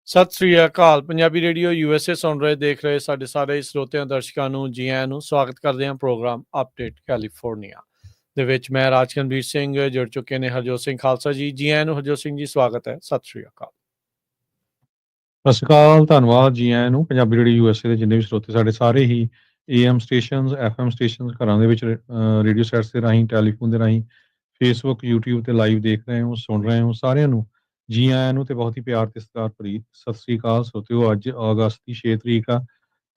ਸਤਿ ਸ੍ਰੀ ਅਕਾਲ। Punjabi radio USA ਸੁਣ ਰਹੇ ਦੇਖ ਰਹੇ ਸਾਡੇ ਸਾਰੇ ਸਰੋਤਿਆਂ ਦਰਸ਼ਕਾਂ ਨੂੰ ਜੀ ਆਇਆਂ ਨੂੰ ਸਵਾਗਤ ਕਰਦੇ ਹਾਂ ਪ੍ਰੋਗਰਾਮ ਅਪਡੇਟ ਕੈਲੀਫੋਰਨੀਆ ਦੇ ਵਿੱਚ। ਮੈਂ ਰਾਜਕਨਵੀਰ ਸਿੰਘ ਜੁੜ ਚੁੱਕੇ ਨੇ ਹਰਜੋਤ ਸਿੰਘ ਖਾਲਸਾ ਜੀ। ਜੀ ਆਇਆਂ ਨੂੰ ਹਰਜੋਤ ਸਿੰਘ ਜੀ, ਸਵਾਗਤ ਹੈ। ਸਤਿ ਸ੍ਰੀ ਅਕਾਲ। ਸਤਿ ਸ਼੍ਰੀ ਅਕਾਲ, ਧੰਨਵਾਦ ਜੀ ਆਇਆਂ ਨੂੰ। ਪੰਜਾਬੀ ਰੇਡੀਓ USA ਦੇ ਜਿੰਨੇ ਵੀ ਸਰੋਤੇ ਸਾਡੇ ਸਾਰੇ ਹੀ AM ਸਟੇਸ਼ਨਸ, FM ਸਟੇਸ਼ਨਸ, ਘਰਾਂ ਦੇ ਵਿੱਚ ਰੇਡੀਓ ਸੈਟਸ ਦੇ ਰਾਹੀਂ, ਟੈਲੀਫੋਨ ਦੇ ਰਾਹੀਂ, ਫੇਸਬੁੱਕ, YouTube ਤੇ ਲਾਈਵ ਦੇਖ ਰਹੇ ਹੋ, ਸੁਣ ਰਹੇ ਹੋ, ਸਾਰਿਆਂ ਨੂੰ ਜੀ ਆਇਆਂ ਨੂੰ ਤੇ ਬਹੁਤ ਹੀ ਪਿਆਰ ਤੇ ਸਤਿਕਾਰ ਭਰੀ ਸਤਿ ਸ੍ਰੀ ਅਕਾਲ ਸਰੋਤਿਓ। ਅੱਜ ਅਗਸਤ ਦੀ 6 ਤਰੀਕ ਆ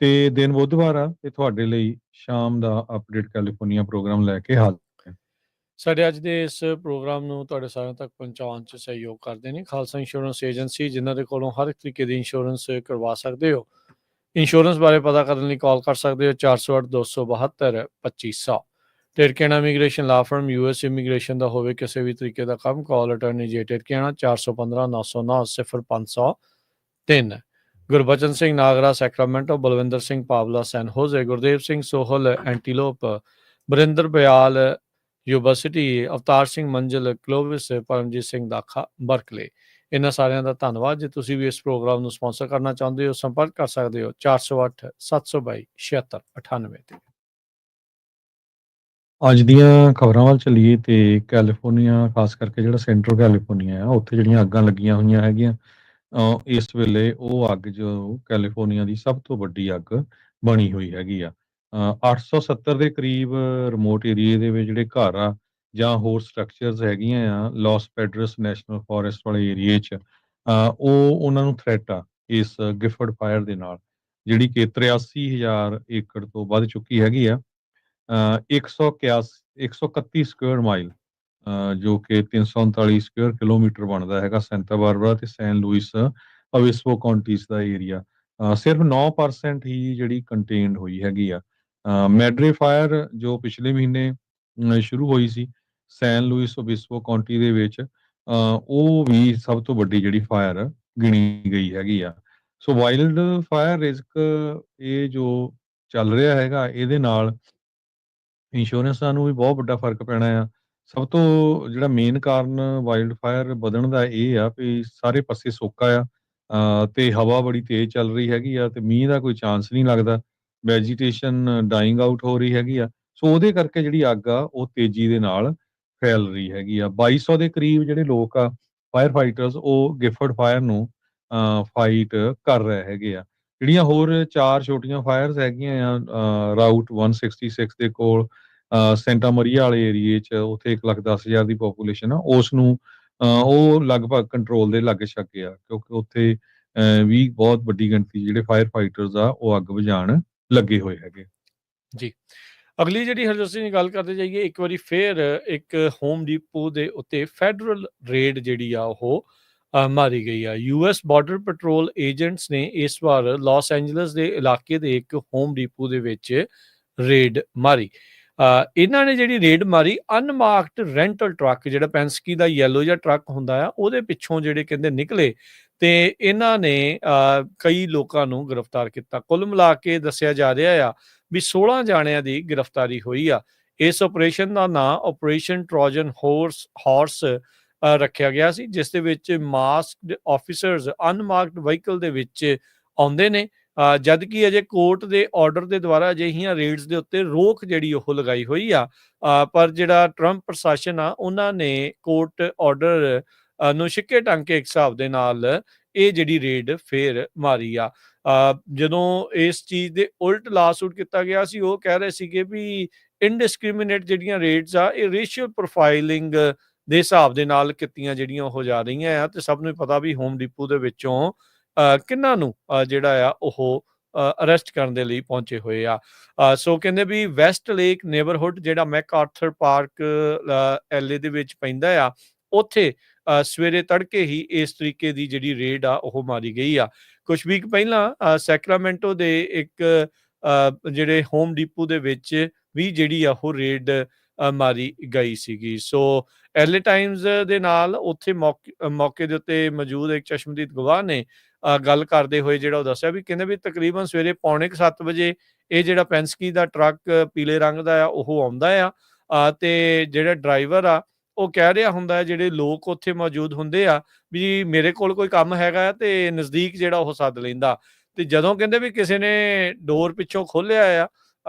ਤੇ ਦਿਨ ਬੁੱਧਵਾਰ ਆ ਤੇ ਤੁਹਾਡੇ ਲਈ ਸ਼ਾਮ ਦਾ ਅਪਡੇਟ ਕੈਲੀਫੋਰਨੀਆ ਪ੍ਰੋਗਰਾਮ ਲੈ ਕੇ ਹਾਜ਼ਰ ਹਾਂ। ਸਾਡੇ ਅੱਜ ਦੇ ਇਸ ਪ੍ਰੋਗਰਾਮ ਨੂੰ ਤੁਹਾਡੇ ਸਾਰਿਆਂ ਤੱਕ ਪਹੁੰਚਾਉਣ 'ਚ ਸਹਿਯੋਗ ਕਰਦੇ ਨੇ ਖਾਲਸਾ ਇੰਸ਼ੋਰੈਂਸ ਏਜੰਸੀ, ਜਿਨ੍ਹਾਂ ਦੇ ਕੋਲੋਂ ਹਰ ਇੱਕ ਤਰੀਕੇ ਦੀ ਇੰਸ਼ੋਰੈਂਸ ਕਰਵਾ ਸਕਦੇ ਹੋ। ਇੰਸ਼ੋਰੈਂਸ ਬਾਰੇ ਪਤਾ ਕਰਨ ਲਈ ਕਾਲ ਕਰ ਸਕਦੇ ਹੋ 408-272-2500। ਟਿਰਕੇਣਾ ਇਮੀਗ੍ਰੇਸ਼ਨ ਲਾ ਫਰਮ, US ਇਮੀਗ੍ਰੇਸ਼ਨ ਦਾ ਹੋਵੇ ਕਿਸੇ ਵੀ ਤਰੀਕੇ ਦਾ ਕੰਮ, ਕਾਲ ਅਟਰਨੀ ਜੇ ਟਿਰਕੇਣਾ 415-909-0503। ਗੁਰਬਚਨ ਸਿੰਘ ਨਾਗਰਾ ਸੈਕਰਾਮੈਂਟੋ, ਬਲਵਿੰਦਰ ਸਿੰਘ ਪਾਵਲਾ ਸੈਨ ਹੋਜ਼ੇ, ਗੁਰਦੇਵ ਸਿੰਘ ਸੋਹਲ ਐਂਟੀਲੋਪ, ਬਰਿੰਦਰ ਬਿਆਲ ਯੂਨੀਵਰਸਿਟੀ, ਅਵਤਾਰ ਸਿੰਘ ਮੰਜ਼ਿਲ ਕਲੋਵਿਸ, ਪਰਮਜੀਤ ਸਿੰਘ ਦਾਖਾ ਬਰਕਲੇ। ਇਹਨਾਂ ਸਾਰਿਆਂ ਦਾ ਧੰਨਵਾਦ। ਜੇ ਤੁਸੀਂ ਵੀ ਇਸ ਪ੍ਰੋਗਰਾਮ ਨੂੰ ਸਪਾਂਸਰ ਕਰਨਾ ਚਾਹੁੰਦੇ ਹੋ, ਸੰਪਰਕ ਕਰ ਸਕਦੇ ਹੋ 408-722-7698 ਤੇ। ਅੱਜ ਦੀਆਂ ਖਬਰਾਂ ਵੱਲ ਚੱਲੀਏ ਤੇ ਕੈਲੀਫੋਰਨੀਆ, ਖਾਸ ਕਰਕੇ ਜਿਹੜਾ ਸੈਂਟਰਲ ਕੈਲੀਫੋਰਨੀਆ ਆ, ਉੱਥੇ ਜਿਹੜੀਆਂ ਅੱਗਾਂ ਲੱਗੀਆਂ ਹੋਈਆਂ ਹੈਗੀਆਂ ਇਸ ਵੇਲੇ ਉਹ ਅੱਗ ਜੋ ਕੈਲੀਫੋਰਨੀਆ ਦੀ ਸਭ ਤੋਂ ਵੱਡੀ ਅੱਗ ਬਣੀ ਹੋਈ ਹੈਗੀ ਆ। 870 ਦੇ ਕਰੀਬ ਰਿਮੋਟ ਏਰੀਏ ਦੇ ਵਿੱਚ ਜਿਹੜੇ ਘਰ ਆ ਜਾਂ ਹੋਰ ਸਟਰਕਚਰਸ ਹੈਗੀਆਂ ਆ ਲਾਸ ਪੈਡਰਸ ਨੈਸ਼ਨਲ ਫੋਰੈਸਟ ਵਾਲੇ ਏਰੀਏ 'ਚ, ਉਹ ਉਹਨਾਂ ਨੂੰ ਥ੍ਰੈਟ ਆ ਇਸ ਗਿਫਟ ਫਾਇਰ ਦੇ ਨਾਲ, ਜਿਹੜੀ ਕਿ 83,000 ਏਕੜ ਤੋਂ ਵੱਧ ਚੁੱਕੀ ਹੈਗੀ ਆ। 131 ਸਕੁਅਰ ਮਾਈਲ, ਜੋ ਕਿ 339 ਸਕੁਅਰ ਕਿਲੋਮੀਟਰ ਬਣਦਾ ਹੈਗਾ ਸੈਂਟਾ ਬਾਰਬਰਾ ਤੇ ਸੈਨ ਲੂਇਸ ਓਬਿਸਪੋ ਕਾਉਂਟੀਜ਼ ਦਾ ਏਰੀਆ। ਸਿਰਫ 9% ਹੀ ਜਿਹੜੀ ਕੰਟੇਨਡ ਹੋਈ ਹੈਗੀ ਆ। ਮੈਡਰੇ ਫਾਇਰ ਜੋ ਪਿਛਲੇ ਮਹੀਨੇ ਸ਼ੁਰੂ ਹੋਈ ਸੀ ਸੈਨ ਲੂਇਸ ਓਬਿਸਪੋ ਕਾਉਂਟੀ ਦੇ ਵਿੱਚ, ਉਹ ਵੀ ਸਭ ਤੋਂ ਵੱਡੀ ਜਿਹੜੀ ਫਾਇਰ ਗਿਣੀ ਗਈ ਹੈਗੀ ਆ। ਸੋ ਵਾਈਲਡ ਫਾਇਰ ਰਿਸਕ ਇਹ ਜੋ ਚੱਲ ਰਿਹਾ ਹੈਗਾ, ਇਹਦੇ ਨਾਲ ਇੰਸ਼ੋਰੈਂਸਾਂ ਨੂੰ ਵੀ ਬਹੁਤ ਵੱਡਾ ਫਰਕ ਪੈਣਾ ਆ। ਸਭ ਤੋਂ ਜਿਹੜਾ ਮੇਨ ਕਾਰਨ ਵਾਈਲਡ ਫਾਇਰ ਵਧਣ ਦਾ ਇਹ ਆ ਵੀ ਸਾਰੇ ਪਾਸੇ ਸੋਕਾ ਆ, ਤੇ ਹਵਾ ਬੜੀ ਤੇਜ਼ ਚੱਲ ਰਹੀ ਹੈਗੀ ਆ ਤੇ ਮੀਂਹ ਦਾ ਕੋਈ ਚਾਂਸ ਨਹੀਂ ਲੱਗਦਾ। ਵੈਜੀਟੇਸ਼ਨ ਡਾਈਂਗ ਆਊਟ ਹੋ ਰਹੀ ਹੈਗੀ ਆ। ਸੋ ਉਹਦੇ ਕਰਕੇ ਜਿਹੜੀ ਅੱਗ ਆ ਉਹ ਤੇਜ਼ੀ ਦੇ ਨਾਲ ਫੈਲ ਰਹੀ ਹੈਗੀ ਆ। 2200 ਦੇ ਕਰੀਬ ਜਿਹੜੇ ਲੋਕ ਆ ਫਾਇਰ ਫਾਈਟਰਸ, ਉਹ ਗਿਫਟ ਫਾਇਰ ਨੂੰ ਫਾਈਟ ਕਰ ਰਹੇ ਹੈਗੇ ਆ। ਜਿਹੜੀਆਂ ਹੋਰ 4 ਛੋਟੀਆਂ ਫਾਇਰਸ ਹੈਗੀਆਂ ਆ ਰਾਊਟ 166 ਦੇ ਕੋਲ, ਸੈਂਟਾ ਮਰੀਆ ਵਾਲੇ ਏਰੀਏ 'ਚ, ਉੱਥੇ 1,10,000 ਦੀ ਪੋਪੂਲੇਸ਼ਨ ਆ, ਉਸ ਨੂੰ ਉਹ ਲਗਭਗ ਕੰਟਰੋਲ ਦੇ ਲਾਗੇ ਛਾਗੇ ਆ, ਕਿਉਂਕਿ ਉੱਥੇ ਵੀ ਬਹੁਤ ਵੱਡੀ ਗਿਣਤੀ ਜਿਹੜੇ ਫਾਇਰ ਫਾਈਟਰਸ ਆ ਉਹ ਅੱਗ ਬੁਝਾਉਣ ਲੱਗੇ ਹੋਏ ਹੈਗੇ ਜੀ, ਅਗਲੀ ਜਿਹੜੀ ਹਰਜੋਤ ਸਿੰਘ ਦੀ ਗੱਲ ਕਰਦੇ ਜਾਈਏ, ਇੱਕ ਵਾਰੀ ਫੇਰ ਇੱਕ ਹੋਮ ਡੀਪੋ ਦੇ ਉੱਤੇ ਫੈਡਰਲ ਰੇਡ ਜਿਹੜੀ ਆ ਉਹ ਮਾਰੀ ਗਈ ਆ। US ਬਾਰਡਰ ਪੈਟਰੋਲ ਏਜੰਟਸ ਨੇ ਇਸ ਵਾਰ ਲਾਸ ਐਂਜਲਸ ਦੇ ਇਲਾਕੇ ਦੇ ਇੱਕ ਹੋਮ ਡੀਪੋ ਦੇ ਵਿੱਚ ਰੇਡ ਮਾਰੀ। ਇਹਨਾਂ ਨੇ ਜਿਹੜੀ ਰੇਡ ਮਾਰੀ, ਅਨਮਾਰਕਡ ਰੈਂਟਲ ਟਰੱਕ, ਜਿਹੜਾ ਪੈਂਸਕੀ ਦਾ ਯੈਲੋ ਜਿਹਾ ਟਰੱਕ ਹੁੰਦਾ ਆ, ਉਹਦੇ ਪਿੱਛੋਂ ਜਿਹੜੇ ਕਹਿੰਦੇ ਨਿਕਲੇ ਤੇ ਇਹਨਾਂ ਨੇ ਕਈ ਲੋਕਾਂ ਨੂੰ ਗ੍ਰਿਫਤਾਰ ਕੀਤਾ। ਕੁੱਲ ਮਿਲਾ ਕੇ ਦੱਸਿਆ ਜਾ ਰਿਹਾ ਆ ਵੀ 16 ਜਾਣਿਆਂ ਦੀ ਗ੍ਰਿਫਤਾਰੀ ਹੋਈ ਆ। ਇਸ ਆਪਰੇਸ਼ਨ ਦਾ ਨਾਂ ਆਪਰੇਸ਼ਨ ਟਰੋਜਨ ਹਾਰਸ ਰੱਖਿਆ ਗਿਆ ਸੀ, ਜਿਸ ਦੇ ਵਿੱਚ ਮਾਸਕਡ ਆਫੀਸਰਸ ਅਨਮਾਰਕਡ ਵਹੀਕਲ ਦੇ ਵਿੱਚ ਆਉਂਦੇ ਨੇ, ਜਦ ਕਿ ਅਜੇ ਕੋਰਟ ਦੇ ਆਰਡਰ ਦੇ ਦੁਆਰਾ ਅਜਿਹੀਆਂ ਰੇਡਸ ਦੇ ਉੱਤੇ ਰੋਕ ਜਿਹੜੀ ਉਹ ਲਗਾਈ ਹੋਈ ਆ। ਪਰ ਜਿਹੜਾ ਟਰੰਪ ਪ੍ਰਸ਼ਾਸਨ ਆ, ਉਹਨਾਂ ਨੇ ਕੋਰਟ ਆਰਡਰ ਨੂੰ ਛਿੱਕੇ ਟੰਗ ਕੇ ਇੱਕ ਹਿਸਾਬ ਦੇ ਨਾਲ ਇਹ ਜਿਹੜੀ ਰੇਡ ਫੇਰ ਮਾਰੀ ਆ। ਜਦੋਂ ਇਸ ਚੀਜ਼ ਦੇ ਉਲਟ ਲਾਸੂਟ ਕੀਤਾ ਗਿਆ ਸੀ, ਉਹ ਕਹਿ ਰਹੇ ਸੀਗੇ ਵੀ ਇਨਡਿਸਕ੍ਰਿਮੀਨੇਟ ਜਿਹੜੀਆਂ ਰੇਡਸ ਆ, ਇਹ ਰੇਸ਼ੀਅਲ ਪ੍ਰੋਫਾਈਲਿੰਗ ਦੇ ਹਿਸਾਬ ਦੇ ਨਾਲ ਕੀਤੀਆਂ ਜਿਹੜੀਆਂ ਉਹ ਜਾ ਰਹੀਆਂ ਆ। ਤੇ ਸਭ ਨੂੰ ਪਤਾ ਵੀ ਹੋਮ ਡੀਪੋ ਦੇ ਵਿੱਚੋਂ ਕਿੰਨਾਂ ਨੂੰ ਜਿਹੜਾ ਆ ਉਹ ਅਰੈਸਟ ਕਰਨ ਦੇ ਲਈ ਪਹੁੰਚੇ ਹੋਏ ਆ। ਸੋ ਕਹਿੰਦੇ ਵੀ ਵੈਸਟ ਲੇਕ ਨੇਬਰਹੁੱਡ, ਜਿਹੜਾ ਮੈਕਆਰਥਰ ਪਾਰਕ LA ਦੇ ਵਿੱਚ ਪੈਂਦਾ ਆ, ਉੱਥੇ ਸਵੇਰੇ ਤੜਕੇ ਹੀ ਇਸ ਤਰੀਕੇ ਦੀ ਜਿਹੜੀ ਰੇਡ ਆ ਉਹ ਮਾਰੀ ਗਈ ਆ। ਕੁਝ ਵੀਕ ਪਹਿਲਾਂ ਸੈਕਰਾਮੈਂਟੋ ਦੇ ਇੱਕ ਜਿਹੜੇ ਹੋਮ ਡੀਪੋ ਦੇ ਵਿੱਚ ਵੀ ਜਿਹੜੀ ਆ ਉਹ ਰੇਡ ਮਾਰੀ ਗਈ ਸੀਗੀ। ਸੋ LA ਟਾਈਮਜ਼ ਦੇ ਨਾਲ ਉੱਥੇ ਮੌਕੇ ਦੇ ਉੱਤੇ ਮੌਜੂਦ ਇੱਕ ਚਸ਼ਮਦੀਦ ਗਵਾਹ ਨੇ ਗੱਲ ਕਰਦੇ ਹੋਏ ਜਿਹੜਾ ਉਹ ਦੱਸਿਆ ਵੀ ਕਹਿੰਦੇ ਵੀ ਤਕਰੀਬਨ ਸਵੇਰੇ 6:45 ਵਜੇ ਇਹ ਜਿਹੜਾ ਪੈਂਸਕੀ ਦਾ ਟਰੱਕ ਪੀਲੇ ਰੰਗ ਦਾ ਆ ਉਹ ਆਉਂਦਾ ਆ, ਤੇ ਜਿਹੜਾ ਡਰਾਈਵਰ ਆ ਉਹ ਕਹਿ ਰਿਹਾ ਹੁੰਦਾ ਹੈ, ਜਿਹੜੇ ਲੋਕ ਉੱਥੇ ਮੌਜੂਦ ਹੁੰਦੇ ਆ, ਵੀ ਮੇਰੇ ਕੋਲ ਕੋਈ ਕੰਮ ਹੈਗਾ ਆ, ਤੇ ਨਜ਼ਦੀਕ ਜਿਹੜਾ ਉਹ ਸੱਦ ਲੈਂਦਾ। ਤੇ ਜਦੋਂ ਕਹਿੰਦੇ ਵੀ ਕਿਸੇ ਨੇ ਡੋਰ ਪਿੱਛੋਂ ਖੋਲਿਆ ਆ,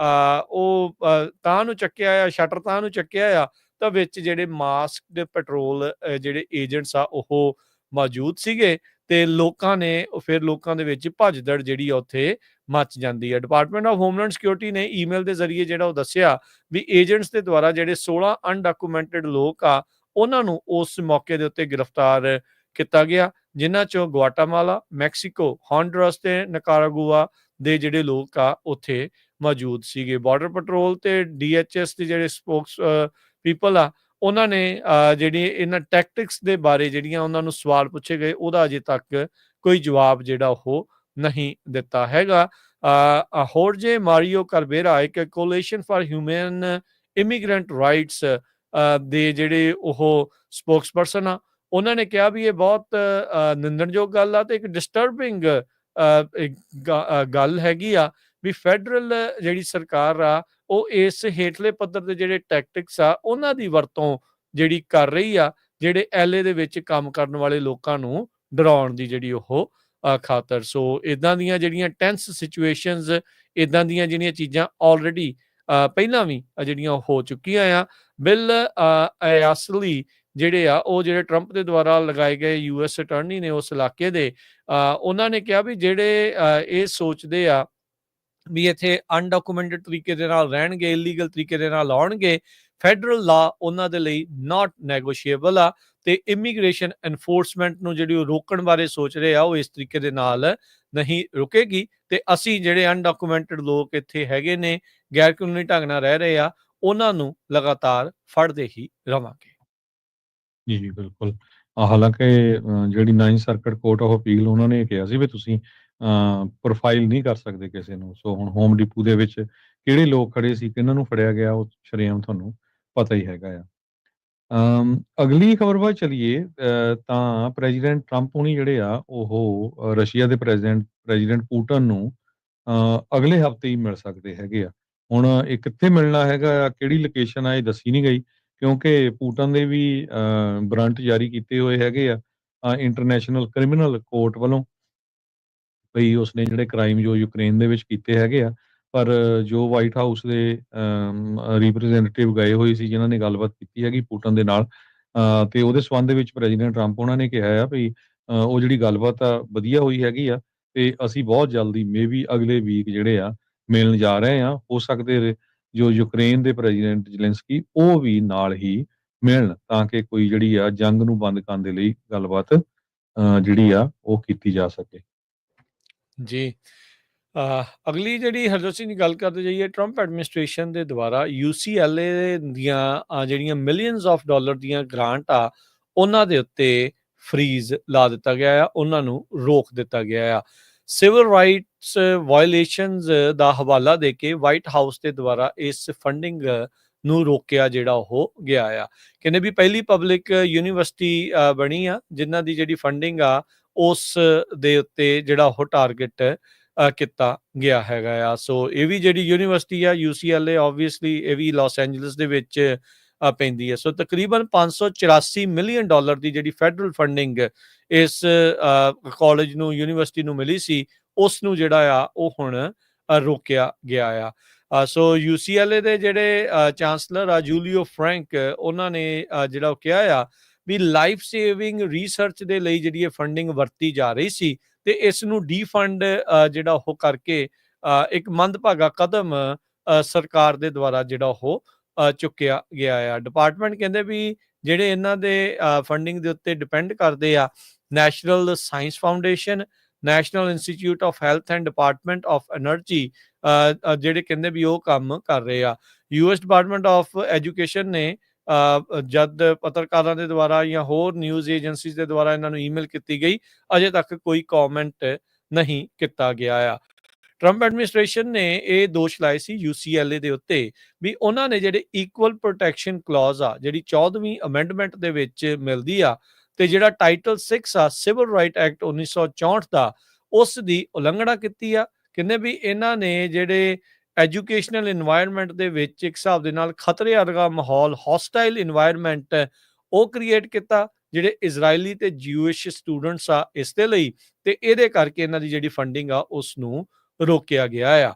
ਉਹ ਤਾਂ ਨੂੰ ਚੱਕਿਆ ਆ, ਸ਼ਟਰ ਤਾਂ ਨੂੰ ਚੱਕਿਆ ਆ, ਤਾਂ ਵਿੱਚ ਜਿਹੜੇ ਮਾਸਕਡ ਪੈਟਰੋਲ ਜਿਹੜੇ ਏਜੰਟਸ ਆ ਉਹ ਮੌਜੂਦ ਸੀਗੇ, ਤੇ ਲੋਕਾਂ ਨੇ ਫਿਰ ਲੋਕਾਂ ਦੇ ਵਿੱਚ ਭੱਜਦੜ ਜਿਹੜੀ ਆ ਉੱਥੇ ਮੱਚ ਜਾਂਦੀ ਹੈ। ਡਿਪਾਰਟਮੈਂਟ ਆਫ ਹੋਮਲੈਂਡ ਸਿਕਿਉਰਿਟੀ ਨੇ ਈਮੇਲ ਦੇ ਜ਼ਰੀਏ ਜਿਹੜਾ ਉਹ ਦੱਸਿਆ ਵੀ ਏਜੰਟਸ ਦੇ ਦੁਆਰਾ ਜਿਹੜੇ 16 ਅਨਡਾਕੂਮੈਂਟਡ ਲੋਕ ਆ, ਉਹਨਾਂ ਨੂੰ ਉਸ ਮੌਕੇ ਦੇ ਉੱਤੇ ਗ੍ਰਿਫਤਾਰ ਕੀਤਾ ਗਿਆ, ਜਿਨ੍ਹਾਂ ਚੋਂ ਗੁਆਟਾਮਾਲਾ, ਮੈਕਸੀਕੋ, ਹੋਂਡੂਰਾਸ ਤੇ ਨਿਕਾਰਾਗੁਆ ਦੇ ਜਿਹੜੇ ਲੋਕ ਆ ਉੱਥੇ ਮੌਜੂਦ ਸੀਗੇ। ਬਾਰਡਰ ਪੈਟਰੋਲ ਤੇ DHS ਦੇ ਜਿਹੜੇ ਸਪੋਕਸ ਪੀਪਲ ਆ, ਉਹਨਾਂ ਨੇ ਜਿਹੜੀ ਇਹਨਾਂ ਟੈਕਟਿਕਸ ਦੇ ਬਾਰੇ ਜਿਹੜੀਆਂ ਉਹਨਾਂ ਨੂੰ ਸਵਾਲ ਪੁੱਛੇ ਗਏ, ਉਹਦਾ ਅਜੇ ਤੱਕ ਕੋਈ ਜਵਾਬ ਜਿਹੜਾ ਉਹ ਨਹੀਂ ਦਿੱਤਾ ਹੈਗਾ। ਹੋਰਜੇ ਮਾਰੀਓ ਕਰਬੇਰਾ, ਇੱਕ coalition for human immigrant rights ਦੇ ਜਿਹੜੇ ਉਹ ਸਪੋਕਸਪਰਸਨ ਆ, ਉਹਨਾਂ ਨੇ ਕਿਹਾ ਵੀ ਇਹ ਬਹੁਤ ਨਿੰਦਣਯੋਗ ਗੱਲ ਆ, ਤੇ ਇੱਕ ਡਿਸਟਰਬਿੰਗ ਗੱਲ ਹੈਗੀ ਆ ਵੀ ਫੈਡਰਲ ਜਿਹੜੀ ਸਰਕਾਰ ਆ, ਉਹ ਇਸ ਹੇਠਲੇ ਪੱਧਰ ਦੇ ਜਿਹੜੇ ਟੈਕਟਿਕਸ ਆ, ਉਹਨਾਂ ਦੀ ਵਰਤੋਂ ਜਿਹੜੀ ਕਰ ਰਹੀ ਆ, ਜਿਹੜੇ LA ਦੇ ਵਿੱਚ ਕੰਮ ਕਰਨ ਵਾਲੇ ਲੋਕਾਂ ਨੂੰ ਡਰਾਉਣ ਦੀ ਜਿਹੜੀ ਉਹ ਖਾਤਰ। ਸੋ ਇਦਾਂ ਦੀਆਂ ਜਿਹੜੀਆਂ ਟੈਂਸ ਸਿਚੁਏਸ਼ਨਸ, ਇਦਾਂ ਦੀਆਂ ਜਿਹੜੀਆਂ ਚੀਜ਼ਾਂ ਆਲਰੇਡੀ ਪਹਿਲਾਂ ਵੀ ਜਿਹੜੀਆਂ ਹੋ ਚੁੱਕੀਆਂ ਆ। ਬਿੱਲ ਅਯਾਸਲੀ ਜਿਹੜੇ ਆ, ਉਹ ਜਿਹੜੇ ਟਰੰਪ ਦੇ ਦੁਆਰਾ ਲਗਾਏ ਗਏ US ਅਟਾਰਨੀ ਨੇ ਉਸ ਇਲਾਕੇ ਦੇ, ਉਹਨਾਂ ਨੇ ਕਿਹਾ ਵੀ ਜਿਹੜੇ ਇਹ ਸੋਚਦੇ ਆ ਵੀ ਇੱਥੇ ਅਨਡਾਕੂਮੈਂਟਡ ਤਰੀਕੇ ਦੇ ਨਾਲ ਰਹਿਣਗੇ, ਇਲੀਗਲ ਤਰੀਕੇ ਦੇ ਨਾਲ ਆਉਣਗੇ, ਫੈਡਰਲ ਲਾ ਉਹਨਾਂ ਦੇ ਲਈ ਨਾਟ ਨੈਗੋਸ਼ੀਏਬਲ ਆ, ਤੇ ਇਮੀਗ੍ਰੇਸ਼ਨ ਐਨਫੋਰਸਮੈਂਟ ਨੂੰ ਜਿਹੜੀ ਉਹ ਰੋਕਣ ਬਾਰੇ ਸੋਚ ਰਹੇ ਆ, ਉਹ ਇਸ ਤਰੀਕੇ ਦੇ ਨਾਲ ਨਹੀਂ ਰੁਕੇਗੀ, ਤੇ ਅਸੀਂ ਜਿਹੜੇ ਅਨਡਾਕੂਮੈਂਟਡ ਲੋਕ ਇੱਥੇ ਹੈਗੇ ਨੇ, ਗੈਰ ਕਾਨੂੰਨੀ ਢੰਗ ਨਾਲ ਰਹਿ ਰਹੇ ਆ, ਉਹਨਾਂ ਨੂੰ ਲਗਾਤਾਰ ਫੜਦੇ ਹੀ ਰਵਾਂਗੇ। ਜੀ, ਜੀ, ਬਿਲਕੁਲ। ਹਾਲਾਂਕਿ ਜਿਹੜੀ 9 ਸਰਕਟ ਕੋਰਟ ਆਫ ਅਪੀਲ, ਉਹਨਾਂ ਨੇ ਕਿਹਾ ਸੀ ਵੀ ਤੁਸੀਂ ਪ੍ਰੋਫਾਈਲ ਨਹੀਂ ਕਰ ਸਕਦੇ ਕਿਸੇ ਨੂੰ। ਸੋ ਹੁਣ ਹੋਮ ਡਿਪੂ ਦੇ ਵਿੱਚ ਕਿਹੜੇ ਲੋਕ ਖੜੇ ਸੀ, ਕਿਹਨਾਂ ਨੂੰ ਫੜਿਆ ਗਿਆ, ਉਹ ਸ਼ਰੇਆਮ ਤੁਹਾਨੂੰ ਪਤਾ ਹੀ ਹੈਗਾ ਆ। ਅਗਲੀ ਖਬਰ ਵੱਲ ਚਲੀਏ, ਤਾਂ ਪ੍ਰੈਜ਼ੀਡੈਂਟ ਟਰੰਪ ਹੁਣੀ ਜਿਹੜੇ ਆ, ਉਹ ਰਸ਼ੀਆ ਦੇ ਪ੍ਰੈਜ਼ੀਡੈਂਟ ਪੁਟਿਨ ਨੂੰ ਅਗਲੇ ਹਫ਼ਤੇ ਹੀ ਮਿਲ ਸਕਦੇ ਹੈਗੇ ਆ। ਹੁਣ ਇਹ ਕਿੱਥੇ ਮਿਲਣਾ ਹੈਗਾ ਆ, ਕਿਹੜੀ ਲੋਕੇਸ਼ਨ ਆ, ਇਹ ਦੱਸੀ ਨਹੀਂ ਗਈ, ਕਿਉਂਕਿ ਪੁਟਿਨ ਦੇ ਵੀ ਵਾਰੰਟ ਜਾਰੀ ਕੀਤੇ ਹੋਏ ਹੈਗੇ ਆ ਇੰਟਰਨੈਸ਼ਨਲ ਕ੍ਰਿਮੀਨਲ ਕੋਰਟ ਵੱਲੋਂ, ਬਈ ਉਸਨੇ ਜਿਹੜੇ ਕ੍ਰਾਈਮ ਜੋ ਯੂਕਰੇਨ ਦੇ ਵਿੱਚ ਕੀਤੇ ਹੈਗੇ ਆ। ਪਰ ਜੋ ਵਾਈਟ ਹਾਊਸ ਦੇ ਰਿਪਰੈਜ਼ੈਂਟੇਟਿਵ ਗਏ ਹੋਏ ਸੀ, ਜਿਨ੍ਹਾਂ ਨੇ ਗੱਲਬਾਤ ਕੀਤੀ ਹੈਗੀ ਪੁਟਿਨ ਦੇ ਨਾਲ, ਤੇ ਉਹਦੇ ਸੰਬੰਧ ਦੇ ਵਿੱਚ ਪ੍ਰੈਜ਼ੀਡੈਂਟ ਟਰੰਪ ਉਹਨਾਂ ਨੇ ਕਿਹਾ ਆ ਵੀ ਉਹ ਜਿਹੜੀ ਗੱਲਬਾਤ ਆ ਵਧੀਆ ਹੋਈ ਹੈਗੀ ਆ, ਤੇ ਅਸੀਂ ਬਹੁਤ ਜਲਦੀ ਮੇਬੀ ਅਗਲੇ ਵੀਕ ਜਿਹੜੇ ਆ ਮਿਲਣ ਜਾ ਰਹੇ ਆ। ਹੋ ਸਕਦੇ ਜੋ ਯੂਕਰੇਨ ਦੇ ਪ੍ਰੈਜ਼ੀਡੈਂਟ ਜ਼ੈਲੈਂਸਕੀ ਉਹ ਵੀ ਨਾਲ ਹੀ ਮਿਲਣ, ਤਾਂ ਕਿ ਕੋਈ ਜਿਹੜੀ ਆ ਜੰਗ ਨੂੰ ਬੰਦ ਕਰਨ ਦੇ ਲਈ ਗੱਲਬਾਤ ਜਿਹੜੀ ਆ ਉਹ ਕੀਤੀ ਜਾ ਸਕੇ। ਜੀ, ਅਗਲੀ ਜਿਹੜੀ ਹਰਜੋਤ ਸਿੰਘ ਦੀ ਗੱਲ ਕਰਦੇ ਜਾਈਏ, ਟਰੰਪ ਐਡਮਿਨਿਸਟ੍ਰੇਸ਼ਨ ਦੇ ਦੁਆਰਾ UCLA ਦੀਆਂ ਜਿਹੜੀਆਂ ਮਿਲੀਅਨਸ ਆਫ ਡਾਲਰ ਦੀਆਂ ਗ੍ਰਾਂਟ ਆ, ਉਹਨਾਂ ਦੇ ਉੱਤੇ ਫਰੀਜ਼ ਲਾ ਦਿੱਤਾ ਗਿਆ ਆ, ਉਹਨਾਂ ਨੂੰ ਰੋਕ ਦਿੱਤਾ ਗਿਆ ਆ। ਸਿਵਲ ਰਾਈਟਸ ਵਾਇਲੇਸ਼ਨਸ ਦਾ ਹਵਾਲਾ ਦੇ ਕੇ ਵਾਈਟ ਹਾਊਸ ਦੇ ਦੁਆਰਾ ਇਸ ਫੰਡਿੰਗ ਨੂੰ ਰੋਕਿਆ ਜਿਹੜਾ ਉਹ ਗਿਆ ਆ। ਕਹਿੰਦੇ ਵੀ ਪਹਿਲੀ ਪਬਲਿਕ ਯੂਨੀਵਰਸਿਟੀ ਬਣੀ ਆ, ਜਿਨ੍ਹਾਂ ਦੀ ਜਿਹੜੀ ਫੰਡਿੰਗ ਆ, ਉਸ ਦੇ ਉੱਤੇ ਜਿਹੜਾ ਉਹ ਟਾਰਗੇਟ ਕੀਤਾ ਗਿਆ ਹੈਗਾ ਆ। ਸੋ ਇਹ ਵੀ ਜਿਹੜੀ ਯੂਨੀਵਰਸਿਟੀ ਆ UCLA, ਆਬਵੀਅਸਲੀ ਇਹ ਵੀ ਲਾਸ ਐਂਜਲਸ ਦੇ ਵਿੱਚ ਪੈਂਦੀ ਹੈ। ਸੋ ਤਕਰੀਬਨ 584 ਮਿਲੀਅਨ ਡਾਲਰ ਦੀ ਜਿਹੜੀ ਫੈਡਰਲ ਫੰਡਿੰਗ ਇਸ ਕਾਲਜ ਨੂੰ, ਯੂਨੀਵਰਸਿਟੀ ਨੂੰ ਮਿਲੀ ਸੀ, ਉਸ ਨੂੰ ਜਿਹੜਾ ਆ ਉਹ ਹੁਣ ਰੋਕਿਆ ਗਿਆ ਆ। ਸੋ UCLA ਦੇ ਜਿਹੜੇ ਚਾਂਸਲਰ ਆ ਜੂਲੀਓ ਫਰੈਂਕ, ਉਹਨਾਂ ਨੇ ਜਿਹੜਾ ਉਹ ਕਿਹਾ ਆ ਵੀ ਲਾਈਫ ਸੇਵਿੰਗ ਰਿਸਰਚ ਦੇ ਲਈ ਜਿਹੜੀ ਇਹ ਫੰਡਿੰਗ ਵਰਤੀ ਜਾ ਰਹੀ ਸੀ, ਤੇ ਇਸ ਨੂੰ ਡੀਫੰਡ ਜਿਹੜਾ ਉਹ ਕਰਕੇ ਇੱਕ ਮੰਦਭਾਗਾ ਕਦਮ ਸਰਕਾਰ ਦੇ ਦੁਆਰਾ ਜਿਹੜਾ ਉਹ ਚੁੱਕਿਆ ਗਿਆ ਆ। ਡਿਪਾਰਟਮੈਂਟ ਕਹਿੰਦੇ ਵੀ ਜਿਹੜੇ ਇਹਨਾਂ ਦੇ ਫੰਡਿੰਗ ਦੇ ਉੱਤੇ ਡਿਪੈਂਡ ਕਰਦੇ ਆ, national science foundation, national institute of health and department of energy, ਜਿਹੜੇ ਕਹਿੰਦੇ ਵੀ ਉਹ ਕੰਮ ਕਰ ਰਹੇ ਆ। US ਡਿਪਾਰਟਮੈਂਟ ਆਫ ਐਜੂਕੇਸ਼ਨ ਨੇ ਜਦ ਪੱਤਰਕਾਰਾਂ ਦੇ ਦੁਆਰਾ ਜਾਂ ਹੋਰ ਨਿਊਜ਼ ਏਜੰਸੀਜ਼ ਦੇ ਦੁਆਰਾ ਇਹਨਾਂ ਨੂੰ ਈਮੇਲ ਕੀਤੀ ਗਈ, ਅਜੇ ਤੱਕ ਕੋਈ ਕਮੈਂਟ ਨਹੀਂ ਕੀਤਾ ਗਿਆ ਆ। ਟਰੰਪ ਐਡਮਿਨਿਸਟ੍ਰੇਸ਼ਨ ਨੇ ਇਹ ਦੋਸ਼ ਲਾਏ ਸੀ UCLA ਦੇ ਉੱਤੇ ਵੀ ਉਹਨਾਂ ਨੇ ਜਿਹੜੇ ਇਕੁਅਲ ਪ੍ਰੋਟੈਕਸ਼ਨ ਕਲੌਜ਼ ਆ, ਜਿਹੜੀ 14ਵੀਂ ਅਮੈਂਡਮੈਂਟ ਦੇ ਵਿੱਚ ਮਿਲਦੀ ਆ, ਤੇ ਜਿਹੜਾ ਟਾਈਟਲ 6 ਆ ਸਿਵਲ ਰਾਈਟ ਐਕਟ 1964 ਦਾ, ਉਸ ਦੀ ਉਲੰਘਣਾ ਕੀਤੀ ਆ। ਕਹਿੰਦੇ ਵੀ ਇਹਨਾਂ ਨੇ ਜਿਹੜੇ ਐਜੂਕੇਸ਼ਨਲ ਇਨਵਾਇਰਨਮੈਂਟ ਦੇ ਵਿੱਚ ਇੱਕ ਹਿਸਾਬ ਦੇ ਨਾਲ ਖਤਰੇ ਵਰਗਾ ਮਾਹੌਲ, ਹੌਸਟਾਈਲ ਇਨਵਾਇਰਨਮੈਂਟ, ਉਹ ਕ੍ਰੀਏਟ ਕੀਤਾ ਜਿਹੜੇ ਇਜ਼ਰਾਈਲੀ ਤੇ ਜਿਊਇਸ਼ ਸਟੂਡੈਂਟਸ ਆ ਇਸ ਦੇ ਲਈ, ਤੇ ਇਹਦੇ ਕਰਕੇ ਇਹਨਾਂ ਦੀ ਜਿਹੜੀ ਫੰਡਿੰਗ ਆ ਉਸ ਨੂੰ ਰੋਕਿਆ ਗਿਆ ਆ।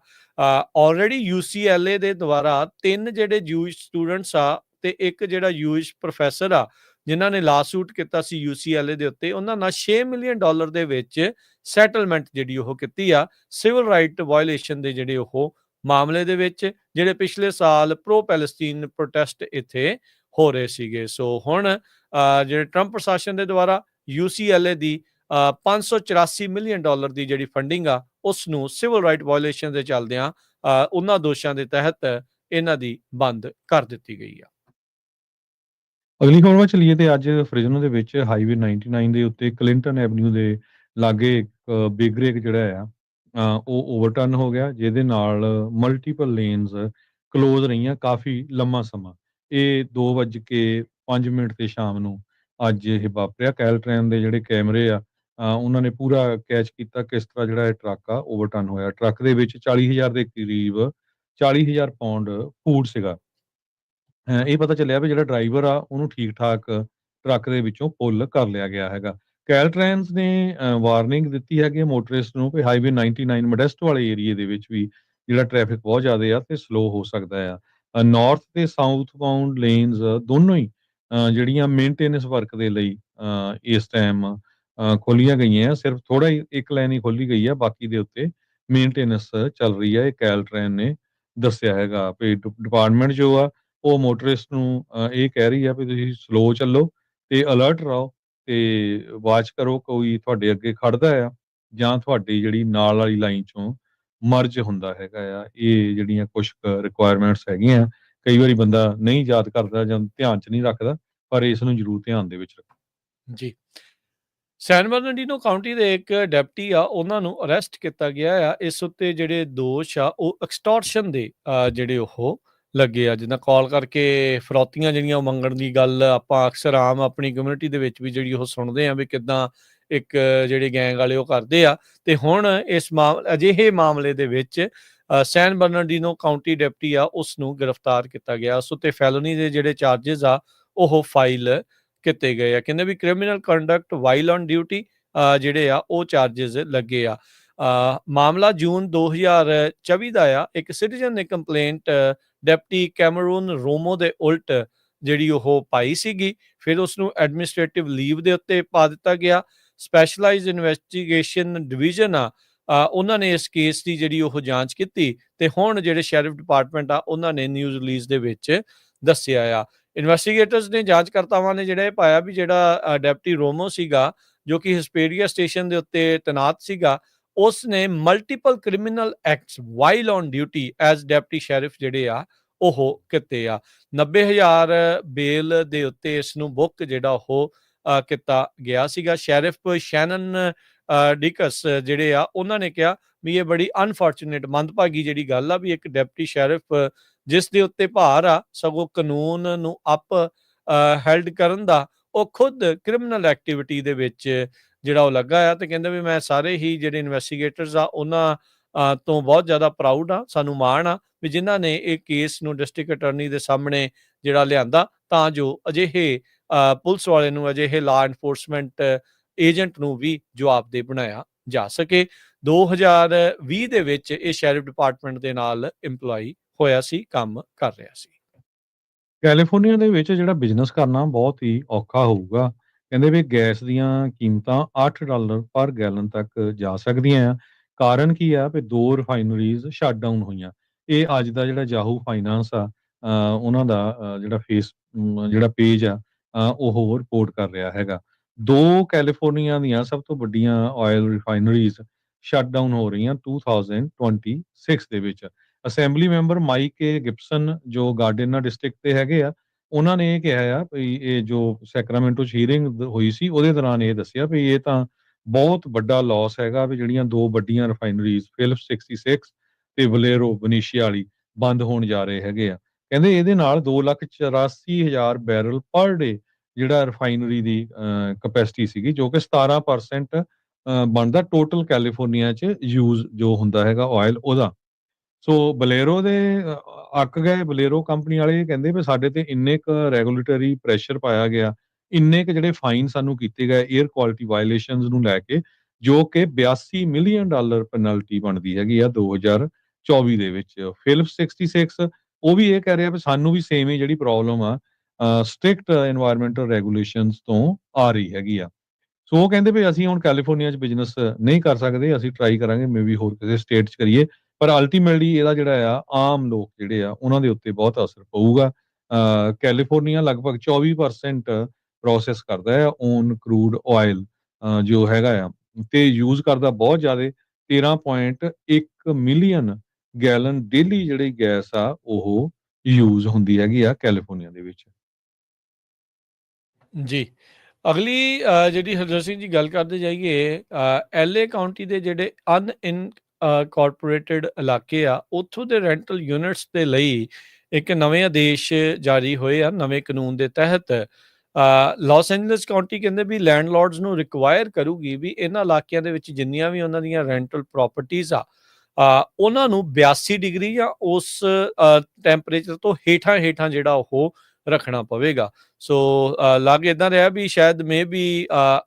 ਆਲਰੇਡੀ UCLA ਦੇ ਦੁਆਰਾ 3 ਜਿਹੜੇ ਜੂਇਸ਼ ਸਟੂਡੈਂਟਸ ਆ ਤੇ ਇੱਕ ਜਿਹੜਾ ਜੂਇਸ਼ ਪ੍ਰੋਫੈਸਰ ਆ ਜਿਨ੍ਹਾਂ ਨੇ ਲਾਸੂਟ ਕੀਤਾ ਸੀ UCLA ਦੇ ਉੱਤੇ, ਉਹਨਾਂ ਨਾਲ $6 ਮਿਲੀਅਨ ਦੇ ਵਿੱਚ ਸੈਟਲਮੈਂਟ ਜਿਹੜੀ ਉਹ ਕੀਤੀ ਆ ਸਿਵਲ ਰਾਈਟ ਵਾਇਓਲੇਸ਼ਨ ਦੇ ਜਿਹੜੇ ਉਹ ਮਾਮਲੇ ਦੇ ਵਿੱਚ, ਜਿਹੜੇ ਪਿਛਲੇ ਸਾਲ ਪ੍ਰੋ ਪੈਲਸਤੀਨ ਪ੍ਰੋਟੈਸਟ ਇੱਥੇ ਹੋ ਰਹੇ ਸੀਗੇ। ਸੋ ਹੁਣ ਜਿਹੜੇ ਟਰੰਪ ਪ੍ਰਸ਼ਾਸਨ ਦੇ ਦੁਆਰਾ UCLA ਦੀ $584 ਮਿਲੀਅਨ ਦੀ ਜਿਹੜੀ ਫੰਡਿੰਗ ਆ ਉਸ ਨੂੰ ਸਿਵਲ ਰਾਈਟ ਵਾਇਓਲੇਸ਼ਨ ਦੇ ਚੱਲਦਿਆਂ ਉਹਨਾਂ ਦੋਸ਼ਾਂ ਦੇ ਤਹਿਤ ਇਹਨਾਂ ਦੀ ਬੰਦ ਕਰ ਦਿੱਤੀ ਗਈ ਆ। ਅਗਲੀ ਖਬਰ ਵੱਲ ਚੱਲੀਏ ਤੇ ਅੱਜ ਫ੍ਰਿਜ਼ਨੋ ਦੇ ਵਿੱਚ ਹਾਈਵੇ 99 ਦੇ ਉੱਤੇ ਕਲਿੰਟਨ ਐਵਨਿਊ ਦੇ ਲਾਗੇ ਇੱਕ ਬਿਗ ਰੇਕ ਜਿਹੜਾ ਆ ਉਹ ਓਵਰਟਰਨ ਹੋ ਗਿਆ, ਜਿਹਦੇ ਨਾਲ ਮਲਟੀਪਲ ਲੇਨਸ ਕਲੋਜ਼ ਰਹੀਆਂ ਕਾਫੀ ਲੰਮਾ ਸਮਾਂ। ਇਹ 2:05 ਤੇ ਸ਼ਾਮ ਨੂੰ ਅੱਜ ਇਹ ਵਾਪਰਿਆ। ਕੈਲਟ੍ਰੈਨ ਦੇ ਜਿਹੜੇ ਕੈਮਰੇ ਆ ਉਹਨਾਂ ਨੇ ਪੂਰਾ ਕੈਚ ਕੀਤਾ ਕਿਸ ਤਰ੍ਹਾਂ ਜਿਹੜਾ ਇਹ ਟਰੱਕ ਆ ਓਵਰਟਰਨ ਹੋਇਆ। ਟਰੱਕ ਦੇ ਵਿੱਚ 40,000 ਦੇ ਕਰੀਬ 40,000 ਪਾਉਂਡ ਫੂਡ ਸੀਗਾ। ਇਹ ਪਤਾ ਚੱਲਿਆ ਵੀ ਜਿਹੜਾ ਡਰਾਈਵਰ ਆ ਉਹਨੂੰ ਠੀਕ-ਠਾਕ ਟਰੱਕ ਦੇ ਵਿੱਚੋਂ ਪੁੱਲ ਕਰ ਲਿਆ ਗਿਆ ਹੈਗਾ। ਕੈਲਟ੍ਰੈਨਸ ਨੇ ਵਾਰਨਿੰਗ ਦਿੱਤੀ ਹੈਗੀ ਹੈ ਮੋਟਰਿਸਟ ਨੂੰ ਵੀ ਹਾਈਵੇ 99 ਮੋਡੈਸਟ ਵਾਲੇ ਏਰੀਏ ਦੇ ਵਿੱਚ ਵੀ ਜਿਹੜਾ ਟ੍ਰੈਫਿਕ ਬਹੁਤ ਜ਼ਿਆਦੇ ਆ ਤੇ ਸਲੋ ਹੋ ਸਕਦਾ ਆ। ਨਾਰਥ ਤੇ ਸਾਊਥ ਬਾਉਂਡ ਲੇਨਸ ਦੋਨੋਂ ਹੀ ਜਿਹੜੀਆਂ ਮੇਨਟੇਨੈਂਸ ਵਰਕ ਦੇ ਲਈ ਇਸ ਟਾਈਮ ਖੋਲੀਆਂ ਗਈਆਂ ਆ। ਸਿਰਫ ਥੋੜਾ ਹੀ ਇੱਕ ਲਾਈਨ ਹੀ ਖੋਲੀ ਗਈ ਆ, ਬਾਕੀ ਦੇ ਉੱਤੇ ਮੇਨਟੇਨੈਂਸ ਚੱਲ ਰਹੀ ਹੈ। ਇਹ ਕੈਲਟ੍ਰੈਨ ਨੇ ਦੱਸਿਆ ਹੈਗਾ ਵੀ ਡਿਪਾਰਟਮੈਂਟ ਜੋ ਆ ਉਹ ਮੋਟਰਿਸਟ ਨੂੰ ਇਹ ਕਹਿ ਰਹੀ ਆ ਵੀ ਤੁਸੀਂ ਸਲੋ ਚੱਲੋ ਤੇ ਅਲਰਟ ਰਹੋ ਤੇ ਵਾਚ ਕਰੋ ਕੋਈ ਤੁਹਾਡੇ ਅੱਗੇ ਖੜਦਾ ਆ ਜਾਂ ਤੁਹਾਡੀ ਜਿਹੜੀ ਨਾਲ ਵਾਲੀ ਲਾਈਨ ਚੋਂ ਮਰਜ ਹੁੰਦਾ ਹੈਗਾ ਆ। ਇਹ ਜਿਹੜੀਆਂ ਕੁਝ ਰਿਕੁਆਇਰਮੈਂਟਸ ਹੈਗੀਆਂ, ਕਈ ਵਾਰੀ ਬੰਦਾ ਨਹੀਂ ਯਾਦ ਕਰਦਾ ਜਾਂ ਧਿਆਨ 'ਚ ਨਹੀਂ ਰੱਖਦਾ, ਪਰ ਇਸ ਨੂੰ ਜ਼ਰੂਰ ਧਿਆਨ ਦੇ ਵਿੱਚ ਰੱਖੋ। ਜੀ, ਸੈਨ ਬਰਨਾਰਡੀਨੋ ਕਾਉਂਟੀ ਦੇ ਇੱਕ ਡੈਪਟੀ ਆ ਉਹਨਾਂ ਨੂੰ ਅਰੈਸਟ ਕੀਤਾ ਗਿਆ ਆ। ਇਸ ਉੱਤੇ ਜਿਹੜੇ ਦੋਸ਼ ਆ ਉਹ ਐਕਸਟੋਰਸ਼ਨ ਦੇ ਜਿਹੜੇ ਉਹ ਲੱਗੇ ਆ, ਜਿੱਦਾਂ ਕਾਲ ਕਰਕੇ ਫਰੌਤੀਆਂ ਜਿਹੜੀਆਂ ਉਹ ਮੰਗਣ ਦੀ ਗੱਲ ਆਪਾਂ ਅਕਸਰ ਆਮ ਆਪਣੀ ਕਮਿਊਨਿਟੀ ਦੇ ਵਿੱਚ ਵੀ ਜਿਹੜੀ ਉਹ ਸੁਣਦੇ ਆ ਵੀ ਕਿੱਦਾਂ ਇੱਕ ਜਿਹੜੇ ਗੈਂਗ ਵਾਲੇ ਉਹ ਕਰਦੇ ਆ। ਤੇ ਹੁਣ ਇਸ ਅਜਿਹੇ ਮਾਮਲੇ ਦੇ ਵਿੱਚ ਸੈਨ ਬਰਨਾਰਡੀਨੋ ਕਾਉਂਟੀ ਡਿਪਟੀ ਆ ਉਸ ਨੂੰ ਗ੍ਰਿਫਤਾਰ ਕੀਤਾ ਗਿਆ। ਉਸ ਉੱਤੇ ਫੈਲੋਨੀ ਦੇ ਜਿਹੜੇ ਚਾਰजेस ਆ ਉਹ ਫਾਈਲ ਕੀਤੇ ਗਏ ਆ। ਕਹਿੰਦੇ ਵੀ criminal conduct while on duty ਜਿਹੜੇ ਆ ਉਹ ਚਾਰजेस ਲੱਗੇ ਆ। ਮਾਮਲਾ ਜੂਨ 2024 ਦਾ ਆ। ਇੱਕ ਸਿਟੀਜ਼ਨ ਨੇ ਕੰਪਲੇਂਟ ਡਿਪਟੀ ਕੈਮਰੂਨ ਰੋਮੋ ਦੇ ਉਲਟ ਜਿਹੜੀ ਉਹ ਪਾਈ ਸੀਗੀ। ਫਿਰ ਉਸ ਨੂੰ ਐਡਮਿਨਿਸਟ੍ਰੇਟਿਵ ਲੀਵ ਦੇ ਉੱਤੇ ਪਾ ਦਿੱਤਾ ਗਿਆ। ਸਪੈਸ਼ਲਾਈਜ਼ਡ ਇਨਵੈਸਟੀਗੇਸ਼ਨ ਡਿਵੀਜ਼ਨ ਆ ਉਹਨਾਂ ਨੇ ਇਸ ਕੇਸ ਦੀ ਜਿਹੜੀ ਉਹ ਜਾਂਚ ਕੀਤੀ ਤੇ ਹੁਣ ਜਿਹੜੇ ਸ਼ੈਰਿਫ ਡਿਪਾਰਟਮੈਂਟ ਆ ਉਹਨਾਂ ਨੇ ਨਿਊਜ਼ ਰਿਲੀਜ਼ ਦੇ ਵਿੱਚ ਦੱਸਿਆ ਆ। ਇਨਵੈਸਟੀਗੇਟਰਸ ਨੇ ਜਾਂਚਕਰਤਾਵਾਂ ਨੇ ਜਿਹੜਾ ਇਹ ਪਾਇਆ ਵੀ ਜਿਹੜਾ ਡਿਪਟੀ ਰੋਮੋ ਸੀਗਾ ਜੋ ਕਿ ਹਿਸਪੇਰੀਆ ਸਟੇਸ਼ਨ ਦੇ ਉੱਤੇ ਤੈਨਾਤ ਸੀਗਾ, ਉਸ ਨੇ multiple criminal acts while on duty as deputy sheriff ਜਿਹੜੇ ਆ ਉਹ ਕੀਤੇ ਆ। 90,000 ਬੇਲ ਦੇ ਉੱਤੇ ਇਸ ਨੂੰ ਬੁੱਕ ਜਿਹੜਾ ਉਹ ਕੀਤਾ ਗਿਆ ਸੀਗਾ। ਸ਼ੈਰਿਫ ਸ਼ੈਨਨ ਡਿਕਸ ਜਿਹੜੇ ਆ ਉਹਨਾਂ ਨੇ ਕਿਹਾ ਵੀ ਇਹ ਬੜੀ ਅਨਫੋਰਚੂਨੇਟ ਮੰਦਭਾਗੀ ਜਿਹੜੀ ਗੱਲ ਆ ਵੀ ਇੱਕ ਡਿਪਟੀ ਸ਼ੈਰਿਫ ਜਿਸ ਦੇ ਉੱਤੇ ਭਾਰ ਆ ਸਗੋਂ ਕਾਨੂੰਨ ਨੂੰ ਹੈਲਡ ਕਰਨ ਦਾ, ਉਹ ਖੁਦ ਕ੍ਰਿਮੀਨਲ ਐਕਟੀਵਿਟੀ ਦੇ ਵਿੱਚ ਜਿਹੜਾ ਉਹ ਲੱਗਾ ਆ। ਤੇ ਕਹਿੰਦੇ ਵੀ ਮੈਂ ਸਾਰੇ ਹੀ ਜਿਹੜੇ ਇਨਵੈਸਟੀਗੇਟਰਸ ਆ ਉਹਨਾਂ ਤੋਂ ਬਹੁਤ ਜ਼ਿਆਦਾ ਪ੍ਰਾਊਡ ਆ, ਸਾਨੂੰ ਮਾਣ ਆ ਵੀ ਜਿਨ੍ਹਾਂ ਨੇ ਇਹ ਕੇਸ ਨੂੰ ਡਿਸਟ੍ਰਿਕਟ ਅਟਾਰਨੀ ਦੇ ਸਾਹਮਣੇ ਜਿਹੜਾ ਲਿਆਂਦਾ ਤਾਂ ਜੋ ਅਜਿਹੇ ਪੁਲਿਸ ਵਾਲੇ ਨੂੰ, ਅਜਿਹੇ ਲਾ ਐਨਫੋਰਸਮੈਂਟ ਏਜੰਟ ਨੂੰ ਵੀ ਜਵਾਬਦੇਹ ਬਣਾਇਆ ਜਾ ਸਕੇ। 2020 ਦੇ ਵਿੱਚ ਇਹ ਸ਼ੈਰਿਫ ਡਿਪਾਰਟਮੈਂਟ ਦੇ ਨਾਲ ਇੰਪਲਾਈ ਹੋਇਆ ਸੀ, ਕੰਮ ਕਰ ਰਿਹਾ ਸੀ। ਕੈਲੀਫੋਰਨੀਆ ਦੇ ਵਿੱਚ ਜਿਹੜਾ ਬਿਜ਼ਨਸ ਕਰਨਾ ਬਹੁਤ ਹੀ ਔਖਾ ਹੋਊਗਾ। ਕਹਿੰਦੇ ਵੀ ਗੈਸ ਦੀਆਂ ਕੀਮਤਾਂ $8 ਪਰ ਗੈਲਨ ਤੱਕ ਜਾ ਸਕਦੀਆਂ ਆ। ਕਾਰਨ ਕੀ ਆ ਵੀ 2 ਰਿਫਾਈਨਰੀਜ਼ ਸ਼ਟ ਡਾਊਨ ਹੋਈਆਂ। ਇਹ ਅੱਜ ਦਾ ਜਿਹੜਾ ਯਾਹੂ ਫਾਈਨਾਂਸ ਆ ਉਹਨਾਂ ਦਾ ਜਿਹੜਾ ਪੇਜ ਆ ਉਹ ਰਿਪੋਰਟ ਕਰ ਰਿਹਾ ਹੈਗਾ। 2 ਕੈਲੀਫੋਰਨੀਆ ਦੀਆਂ ਸਭ ਤੋਂ ਵੱਡੀਆਂ ਆਇਲ ਰਿਫਾਈਨਰੀਜ਼ ਸ਼ਟ ਡਾਊਨ ਹੋ ਰਹੀਆਂ 2026 ਦੇ ਵਿੱਚ। ਅਸੈਂਬਲੀ ਮੈਂਬਰ ਮਾਈਕ ਏ ਗਿਬਸਨ ਜੋ ਗਾਰਡੇਨਾ ਡਿਸਟ੍ਰਿਕਟ ਦੇ ਹੈਗੇ ਆ, ਉਹਨਾਂ ਨੇ ਇਹ ਕਿਹਾ ਆ ਵੀ ਇਹ ਜੋ ਸੈਕਰਾਮੈਂਟੋ 'ਚ ਹੀਅਰਿੰਗ ਹੋਈ ਸੀ ਉਹਦੇ ਦੌਰਾਨ ਇਹ ਦੱਸਿਆ ਵੀ ਇਹ ਤਾਂ ਬਹੁਤ ਵੱਡਾ ਲਾਸ ਹੈਗਾ ਵੀ ਜਿਹੜੀਆਂ 2 ਵੱਡੀਆਂ ਰਿਫਾਈਨਰੀਜ਼ ਫਿਲਿਪਸ 66 ਤੇ ਵਲੇਰੋ ਬਨੀਸ਼ੀਆ ਵਾਲੀ ਬੰਦ ਹੋਣ ਜਾ ਰਹੇ ਹੈਗੇ ਆ। ਕਹਿੰਦੇ ਇਹਦੇ ਨਾਲ 2,84,000 ਬੈਰਲ ਪਰ ਡੇ ਜਿਹੜਾ ਰਿਫਾਈਨਰੀ ਦੀ ਕਪੈਸਿਟੀ ਸੀਗੀ ਜੋ ਕਿ 17% ਬਣਦਾ ਟੋਟਲ ਕੈਲੀਫੋਰਨੀਆ 'ਚ ਯੂਜ਼ ਜੋ ਹੁੰਦਾ ਹੈਗਾ ਆਇਲ ਉਹਦਾ। ਸੋ ਬਲੇਰੋ ਦੇ ਅੱਕ ਗਏ, ਬਲੇਰੋ ਕੰਪਨੀ ਵਾਲੇ ਇਹ ਕਹਿੰਦੇ ਵੀ ਸਾਡੇ ਤੇ ਇੰਨੇ ਕੁ ਰੈਗੂਲੇਟਰੀ ਪ੍ਰੈਸ਼ਰ ਪਾਇਆ ਗਿਆ, ਇੰਨੇ ਕੁ ਜਿਹੜੇ ਫਾਈਨ ਸਾਨੂੰ ਕੀਤੇ ਗਏ 에ਅਰ ਕੁਆਲਿਟੀ ਵਾਇਓਲੇਸ਼ਨਸ ਨੂੰ ਲੈ ਕੇ, ਜੋ ਕਿ $82 ਮਿਲੀਅਨ ਪੈਨਲਟੀ ਬਣਦੀ ਹੈਗੀ ਆ 2024 ਦੇ ਵਿੱਚ। ਫਿਲਿਪਸ 66 ਉਹ ਵੀ ਇਹ ਕਹਿ ਰਿਹਾ ਵੀ ਸਾਨੂੰ ਵੀ ਸੇਮ ਹੀ ਜਿਹੜੀ ਪ੍ਰੋਬਲਮ ਆ ਸਟ੍ਰਿਕਟ এনवायरमेंटਲ ਰੈਗੂਲੇਸ਼ਨਸ ਤੋਂ ਆ ਰਹੀ ਹੈਗੀ ਆ। ਸੋ ਉਹ ਕਹਿੰਦੇ ਵੀ ਅਸੀਂ ਹੁਣ ਕੈਲੀਫੋਰਨੀਆ 'ਚ ਬਿਜ਼ਨਸ ਨਹੀਂ ਕਰ ਸਕਦੇ, ਅਸੀਂ ਟਰਾਈ ਕਰਾਂਗੇ ਮੇਬੀ ਹੋਰ ਕਿਸੇ ਸਟੇਟ 'ਚ ਕਰੀਏ, ਪਰ ਅਲਟੀਮੇਟਲੀ ਇਹਦਾ ਜਿਹੜਾ ਆ ਆਮ ਲੋਕ ਜਿਹੜੇ ਆ ਉਹਨਾਂ ਦੇ ਉੱਤੇ ਬਹੁਤ ਅਸਰ ਪਊਗਾ। ਕੈਲੀਫੋਰਨੀਆ ਲਗਭਗ 24% ਪ੍ਰੋਸੈਸ ਕਰਦਾ ਹੈ ਔਨ ਕਰੂਡ ਆਇਲ, ਜੋ ਹੈਗਾ ਆ, ਤੇ ਯੂਜ਼ ਕਰਦਾ ਬਹੁਤ ਜ਼ਿਆਦਾ 13.1 ਮਿਲੀਅਨ ਗੈਲਨ ਡੇਲੀ ਜਿਹੜੀ ਗੈਸ ਆ ਉਹ ਯੂਜ਼ ਹੁੰਦੀ ਹੈਗੀ ਆ ਕੈਲੀਫੋਰਨੀਆ ਦੇ ਵਿੱਚ। ਜੀ। ਅਗਲੀ ਜਿਹੜੀ ਹਰਜੋਤ ਸਿੰਘ ਜੀ ਗੱਲ ਕਰਦੇ ਜਾਈਏ, ਐਲਏ ਕਾਊਂਟੀ ਦੇ ਜਿਹੜੇ ਕਾਰਪੋਰੇਟਡ ਇਲਾਕੇ ਆ, ਉੱਥੋਂ ਦੇ ਰੈਂਟਲ ਯੂਨਿਟਸ ਦੇ ਲਈ ਇੱਕ ਨਵੇਂ ਆਦੇਸ਼ ਜਾਰੀ ਹੋਏ ਆ ਨਵੇਂ ਕਾਨੂੰਨ ਦੇ ਤਹਿਤ। ਲਾਸ ਐਂਜਲਸ ਕਾਊਂਟੀ ਕਹਿੰਦੇ ਵੀ ਲੈਂਡਲੋਰਡਸ ਨੂੰ ਰਿਕਵਾਇਰ ਕਰੂਗੀ ਵੀ ਇਹਨਾਂ ਇਲਾਕਿਆਂ ਦੇ ਵਿੱਚ ਜਿੰਨੀਆਂ ਵੀ ਉਹਨਾਂ ਦੀਆਂ ਰੈਂਟਲ ਪ੍ਰੋਪਰਟੀਜ਼ ਆ, ਉਹਨਾਂ ਨੂੰ 82 ਡਿਗਰੀ ਜਾਂ ਉਸ ਟੈਂਪਰੇਚਰ ਤੋਂ ਹੇਠਾਂ ਹੇਠਾਂ ਜਿਹੜਾ ਉਹ ਰੱਖਣਾ ਪਵੇਗਾ। ਸੋ ਲੱਗ ਇੱਦਾਂ ਰਿਹਾ ਵੀ ਸ਼ਾਇਦ ਮੇ ਵੀ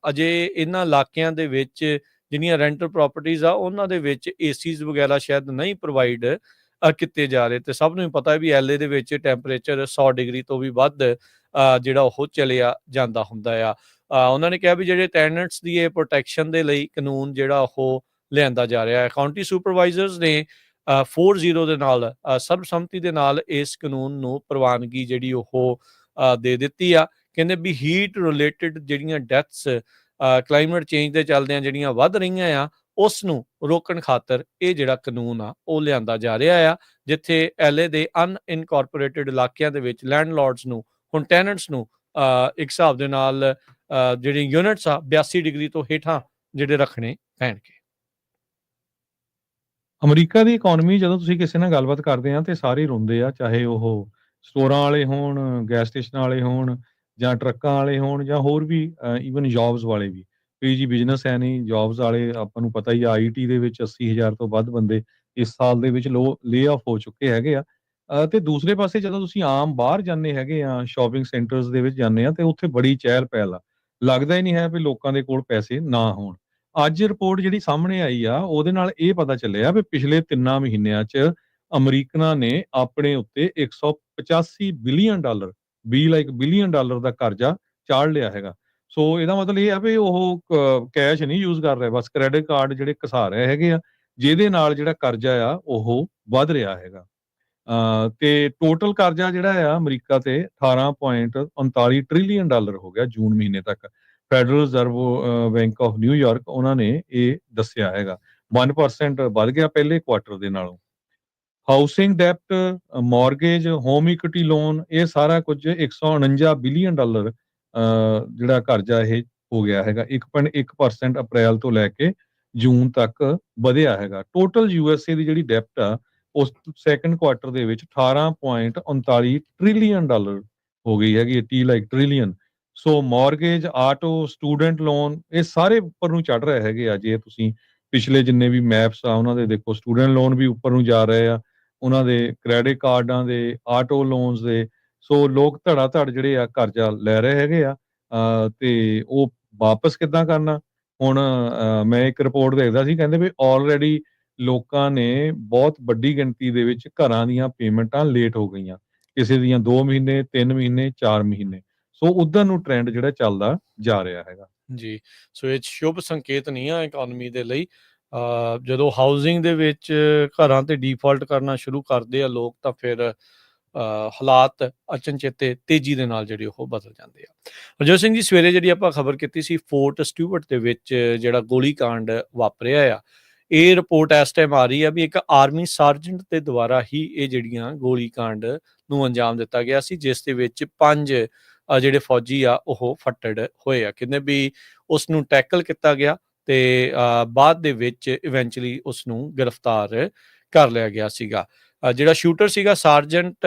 ਅਜੇ ਇਹਨਾਂ ਇਲਾਕਿਆਂ ਦੇ ਵਿੱਚ ਜਿਹੜੀਆਂ ਰੈਂਟਲ ਪ੍ਰੋਪਰਟੀਜ਼ ਆ ਉਹਨਾਂ ਦੇ ਵਿੱਚ ਏਸੀਜ਼ ਵਗੈਰਾ ਸ਼ਾਇਦ ਨਹੀਂ ਪ੍ਰੋਵਾਈਡ ਕੀਤੇ ਜਾ ਰਹੇ, ਤੇ ਸਭ ਨੂੰ ਪਤਾ ਵੀ ਐਲਏ ਦੇ ਵਿੱਚ ਟੈਂਪਰੇਚਰ 100 ਡਿਗਰੀ ਤੋਂ ਵੀ ਵੱਧ ਜਿਹੜਾ ਉਹ ਚਲਿਆ ਜਾਂਦਾ ਹੁੰਦਾ ਆ। ਉਹਨਾਂ ਨੇ ਕਿਹਾ ਵੀ ਜਿਹੜੇ ਟੈਨੈਂਟਸ ਦੀ ਇਹ ਪ੍ਰੋਟੈਕਸ਼ਨ ਦੇ ਲਈ ਕਾਨੂੰਨ ਜਿਹੜਾ ਉਹ ਲਿਆਂਦਾ ਜਾ ਰਿਹਾ ਹੈ। ਕਾਊਂਟੀ ਸੁਪਰਵਾਈਜ਼ਰਸ ਨੇ 4-0 ਦੇ ਨਾਲ ਸਰਬਸੰਮਤੀ ਦੇ ਨਾਲ ਇਸ ਕਾਨੂੰਨ ਨੂੰ ਪ੍ਰਵਾਨਗੀ ਜਿਹੜੀ ਉਹ ਦੇ ਦਿੱਤੀ ਆ। ਕਹਿੰਦੇ ਵੀ ਹੀਟ ਰਿਲੇਟਡ ਜਿਹੜੀਆਂ ਡੈਥਸ ਕਲਾਈਮੇਟ ਚੇਂਜ ਦੇ ਚੱਲਦਿਆਂ ਜਿਹੜੀਆਂ ਵੱਧ ਰਹੀਆਂ ਆ, ਉਸ ਨੂੰ ਰੋਕਣ ਖਾਤਰ ਇਹ ਜਿਹੜਾ ਕਾਨੂੰਨ ਆ ਉਹ ਲਿਆਂਦਾ ਜਾ ਰਿਹਾ ਆ, ਜਿੱਥੇ ਐਲਏ ਦੇ ਅਨਇਨਕੋਰਪੋਰੇਟਡ ਇਲਾਕਿਆਂ ਦੇ ਵਿੱਚ ਲੈਂਡਲੋਰਡਸ ਨੂੰ ਹੁਣ ਟੈਨੈਂਟਸ ਨੂੰ ਇੱਕ ਹਿਸਾਬ ਦੇ ਨਾਲ ਜਿਹੜੇ ਯੂਨਿਟਸ ਆ 82 ਡਿਗਰੀ ਤੋਂ ਹੇਠਾਂ ਜਿਹੜੇ ਰੱਖਣੇ ਪੈਣਗੇ। ਅਮਰੀਕਾ ਦੀ ਇਕੋਨਮੀ ਜਦੋਂ ਤੁਸੀਂ ਕਿਸੇ ਨਾਲ ਗੱਲਬਾਤ ਕਰਦੇ ਆ ਤੇ ਸਾਰੇ ਰੋਂਦੇ ਆ, ਚਾਹੇ ਉਹ ਸਟੋਰਾਂ ਵਾਲੇ ਹੋਣ, ਗੈਸ ਸਟੇਸ਼ਨਾਂ ਵਾਲੇ ਹੋਣ, ਜਾਂ ਟਰੱਕਾਂ ਵਾਲੇ ਹੋਣ, ਜਾਂ ਹੋਰ ਵੀ ਈਵਨ ਜੌਬਸ ਵਾਲੇ ਵੀ। ਵੀ ਜੀ ਬਿਜ਼ਨਸ ਹੈ ਨਹੀਂ, ਜੌਬਸ ਵਾਲੇ ਆਪਾਂ ਨੂੰ ਪਤਾ ਹੀ ਆ, ਆਈਟੀ ਦੇ ਵਿੱਚ 80,000 ਤੋਂ ਵੱਧ ਬੰਦੇ ਇਸ ਸਾਲ ਦੇ ਵਿੱਚ ਲੇ ਆਫ ਹੋ ਚੁੱਕੇ ਹੈਗੇ ਆ। ਤੇ ਦੂਸਰੇ ਪਾਸੇ ਜਦੋਂ ਤੁਸੀਂ ਆਮ ਬਾਹਰ ਜਾਂਦੇ ਹੈਗੇ ਆ, ਸ਼ਾਪਿੰਗ ਸੈਂਟਰਸ ਦੇ ਵਿੱਚ ਜਾਂਦੇ ਆ, ਤੇ ਉੱਥੇ ਬੜੀ ਚਹਿਲ ਪਹਿਲ ਆ। ਲੱਗਦਾ ਹੀ ਨਹੀਂ ਹੈ ਵੀ ਲੋਕਾਂ ਦੇ ਕੋਲ ਪੈਸੇ ਨਾ ਹੋਣ। ਅੱਜ ਰਿਪੋਰਟ ਜਿਹੜੀ ਸਾਹਮਣੇ ਆਈ ਆ, ਉਹਦੇ ਨਾਲ ਇਹ ਪਤਾ ਚੱਲਿਆ ਵੀ ਪਿਛਲੇ 3 ਮਹੀਨਿਆਂ 'ਚ ਅਮਰੀਕਨਾਂ ਨੇ ਆਪਣੇ ਉੱਤੇ $185 billion, B like billion dollar ਦਾ ਕਰਜ਼ਾ ਚਾੜ ਲਿਆ ਹੈਗਾ। ਸੋ ਇਹਦਾ ਮਤਲਬ ਇਹ ਆ ਵੀ ਉਹ ਕੈਸ਼ ਨਹੀਂ ਯੂਜ਼ ਕਰ ਰਹੇ, ਬਸ ਕ੍ਰੈਡਿਟ ਕਾਰਡ ਜਿਹੜੇ ਘਸਾ ਰਹੇ ਹੈਗੇ ਆ, ਜਿਹਦੇ ਨਾਲ ਜਿਹੜਾ ਕਰਜ਼ਾ ਆ ਉਹ ਵੱਧ ਰਿਹਾ ਹੈਗਾ। ਤੇ ਟੋਟਲ ਕਰਜ਼ਾ ਜਿਹੜਾ ਆ ਅਮਰੀਕਾ ਤੇ $18.39 ਟ੍ਰਿਲੀਅਨ ਹੋ ਗਿਆ ਜੂਨ ਮਹੀਨੇ ਤੱਕ। Federal reserve bank of New York ਉਹਨਾਂ ਨੇ ਇਹ ਦੱਸਿਆ ਹੈਗਾ। 1% ਵੱਧ ਗਿਆ ਪਹਿਲੇ ਕੁਆਟਰ ਦੇ ਨਾਲੋਂ। ਹਾਊਸਿੰਗ ਡੈਪਟ, ਮਾਰਗੇਜ, ਹੋਮ ਇਕੁਇਟੀ ਲੋਨ, ਇਹ ਸਾਰਾ ਕੁਝ $149 ਬਿਲੀਅਨ ਜਿਹੜਾ ਕਰਜ਼ਾ ਇਹ ਹੋ ਗਿਆ ਹੈਗਾ। 1.1% ਅਪ੍ਰੈਲ ਤੋਂ ਲੈ ਕੇ ਜੂਨ ਤੱਕ ਵਧਿਆ ਹੈਗਾ। ਟੋਟਲ ਯੂਐਸਏ ਦੀ ਜਿਹੜੀ ਡੈਪਟ ਆ ਉਸ ਸੈਕੰਡ ਕੁਆਟਰ ਦੇ ਵਿੱਚ $18.39 ਟ੍ਰਿਲੀਅਨ ਹੋ ਗਈ ਹੈਗੀ, 80 ਲਾਈਕ ਟ੍ਰਿਲੀਅਨ। ਸੋ ਮਾਰਗੇਜ, ਆਟੋ, ਸਟੂਡੈਂਟ ਲੋਨ, ਇਹ ਸਾਰੇ ਉੱਪਰ ਨੂੰ ਚੜ ਰਹੇ ਹੈਗੇ ਆ। ਜੇ ਤੁਸੀਂ ਪਿਛਲੇ ਜਿੰਨੇ ਵੀ ਮੈਪਸ ਆ ਉਹਨਾਂ ਦੇ ਦੇਖੋ, ਸਟੂਡੈਂਟ ਲੋਨ ਵੀ ਉੱਪਰ ਨੂੰ ਜਾ ਰਹੇ ਆ, ਉਹਨਾਂ ਦੇ ਕ੍ਰੈਡਿਟ ਕਾਰਡਾਂ ਦੇ, ਆਟੋ ਲੋਨਸ ਦੇ। ਸੋ ਲੋਕ ਧੜਾ ਧੜ ਜਿਹੜੇ ਆ ਕਰਜ਼ਾ ਲੈ ਰਹੇ ਹੈਗੇ ਆ, ਤੇ ਉਹ ਵਾਪਸ ਕਿੱਦਾਂ ਕਰਨਾ। ਹੁਣ ਮੈਂ ਇੱਕ ਰਿਪੋਰਟ ਦੇਖਦਾ ਸੀ, ਕਹਿੰਦੇ ਵੀ ਆਲਰੇਡੀ ਲੋਕਾਂ ਨੇ ਬਹੁਤ ਵੱਡੀ ਗਿਣਤੀ ਦੇ ਵਿੱਚ ਘਰਾਂ ਦੀਆਂ ਪੇਮੈਂਟਾਂ ਲੇਟ ਹੋ ਗਈਆਂ, ਕਿਸੇ ਦੀਆਂ 2 ਮਹੀਨੇ, 3 ਮਹੀਨੇ, 4 ਮਹੀਨੇ। ਸੋ ਉਧਰ ਨੂੰ ਟ੍ਰੈਂਡ ਜਿਹੜਾ ਚੱਲਦਾ ਜਾ ਰਿਹਾ ਹੈਗਾ। ਜੀ, ਸੋ ਇਹ ਸ਼ੁਭ ਸੰਕੇਤ ਨਹੀਂ ਆ ਇਕੋਨਮੀ ਦੇ ਲਈ। ਜਦੋਂ ਹਾਊਸਿੰਗ ਦੇ ਵਿੱਚ ਘਰਾਂ ਤੇ ਡਿਫਾਲਟ ਕਰਨਾ ਸ਼ੁਰੂ ਕਰਦੇ ਆ ਲੋਕ, ਤਾਂ ਫਿਰ ਹਾਲਾਤ ਅਚਨਚੇਤੇ ਤੇਜ਼ੀ ਦੇ ਨਾਲ ਜਿਹੜੇ ਉਹ ਬਦਲ ਜਾਂਦੇ ਆ। ਹਰਜੋਤ ਸਿੰਘ ਜੀ, ਸਵੇਰੇ ਜਿਹੜੀ ਆਪਾਂ ਖਬਰ ਕੀਤੀ ਸੀ ਫੋਰਟ ਸਟਿਊਅਰਟ ਦੇ ਵਿੱਚ ਜਿਹੜਾ ਗੋਲੀकांड ਵਾਪਰਿਆ ਆ, ਇਹ ਰਿਪੋਰਟ ਇਸ ਟਾਈਮ ਆ ਰਹੀ ਆ ਵੀ ਇੱਕ ਆਰਮੀ ਸਾਰਜੈਂਟ ਦੇ ਦੁਆਰਾ ਹੀ ਇਹ ਜਿਹੜੀਆਂ ਗੋਲੀकांड ਨੂੰ ਅੰਜਾਮ ਦਿੱਤਾ ਗਿਆ ਸੀ, ਜਿਸ ਦੇ ਵਿੱਚ 5 ਜਿਹੜੇ ਫੌਜੀ ਆ ਉਹ ਫੱਟੜ ਹੋਏ ਆ। ਕਹਿੰਦੇ ਵੀ ਉਸ ਨੂੰ ਟੈਕਲ ਕੀਤਾ ਗਿਆ ਤੇ ਬਾਅਦ ਦੇ ਵਿੱਚ ਇਵੈਂਚੁਅਲੀ ਉਸ ਨੂੰ ਗ੍ਰਿਫਤਾਰ ਕਰ ਲਿਆ ਗਿਆ ਸੀਗਾ। ਜਿਹੜਾ ਸ਼ੂਟਰ ਸੀਗਾ ਸਾਰਜੈਂਟ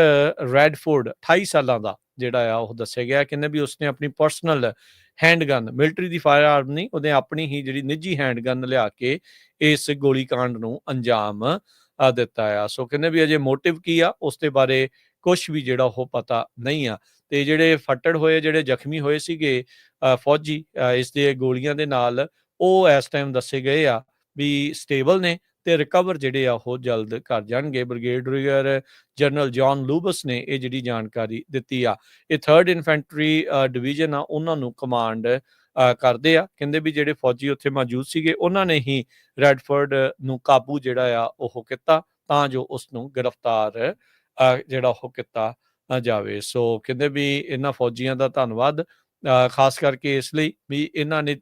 ਰੈਡਫੋਰਡ, 28 ਸਾਲਾਂ ਦਾ ਜਿਹੜਾ ਆ ਉਹ ਦੱਸਿਆ ਗਿਆ। ਕਹਿੰਦੇ ਵੀ ਉਸਨੇ ਆਪਣੀ ਪਰਸਨਲ ਹੈਂਡਗਨ, ਮਿਲਟਰੀ ਦੀ ਫਾਇਰ ਆਰਮ ਨਹੀਂ, ਉਹਨੇ ਆਪਣੀ ਹੀ ਜਿਹੜੀ ਨਿੱਜੀ ਹੈਂਡਗਨ ਲਿਆ ਕੇ ਇਸ ਗੋਲੀकांड ਨੂੰ ਅੰਜਾਮ ਦਿੱਤਾ ਆ। ਸੋ ਕਹਿੰਦੇ ਵੀ ਅਜੇ ਮੋਟਿਵ ਕੀ ਆ ਉਸ ਦੇ ਬਾਰੇ ਕੁਛ ਵੀ ਜਿਹੜਾ ਉਹ ਪਤਾ ਨਹੀਂ ਆ। ਤੇ ਜਿਹੜੇ ਫੱਟੜ ਹੋਏ, ਜਿਹੜੇ ਜ਼ਖਮੀ ਹੋਏ ਸੀਗੇ ਫੌਜੀ ਇਸ ਦੇ ਗੋਲੀਆਂ ਦੇ ਨਾਲ, ਉਹ ਇਸ ਟਾਈਮ ਦੱਸੇ ਗਏ ਆ ਵੀ ਸਟੇਬਲ ਨੇ ਤੇ ਰਿਕਵਰ ਜਿਹੜੇ ਆ ਉਹ ਜਲਦ ਕਰ ਜਾਣਗੇ। ਬ੍ਰਿਗੇਡੀਅਰ ਜਨਰਲ ਜੌਨ ਲੂਬਸ ਨੇ ਇਹ ਜਿਹੜੀ ਜਾਣਕਾਰੀ ਦਿੱਤੀ ਆ। ਇਹ 3rd ਇਨਫੈਂਟਰੀ ਡਿਵੀਜ਼ਨ ਆ, ਉਹਨਾਂ ਨੂੰ ਕਮਾਂਡ ਕਰਦੇ ਆ। ਕਹਿੰਦੇ ਵੀ ਜਿਹੜੇ ਫੌਜੀ ਉੱਥੇ ਮੌਜੂਦ ਸੀਗੇ ਉਹਨਾਂ ਨੇ ਹੀ ਰੈਡਫੋਰਡ ਨੂੰ ਕਾਬੂ ਜਿਹੜਾ ਆ ਉਹ ਕੀਤਾ ਤਾਂ ਜੋ ਉਸ ਨੂੰ ਗ੍ਰਿਫਤਾਰ ਜਿਹੜਾ ਉਹ ਕੀਤਾ ਜਾਵੇ। ਸੋ ਕਹਿੰਦੇ ਵੀ ਇਹਨਾਂ ਫੌਜੀਆਂ ਦਾ ਧੰਨਵਾਦ ਖਾਸ ਕਰਕੇ ਇਸ ਲਈ ਵੀ ਇਹਨਾਂ ਨੇ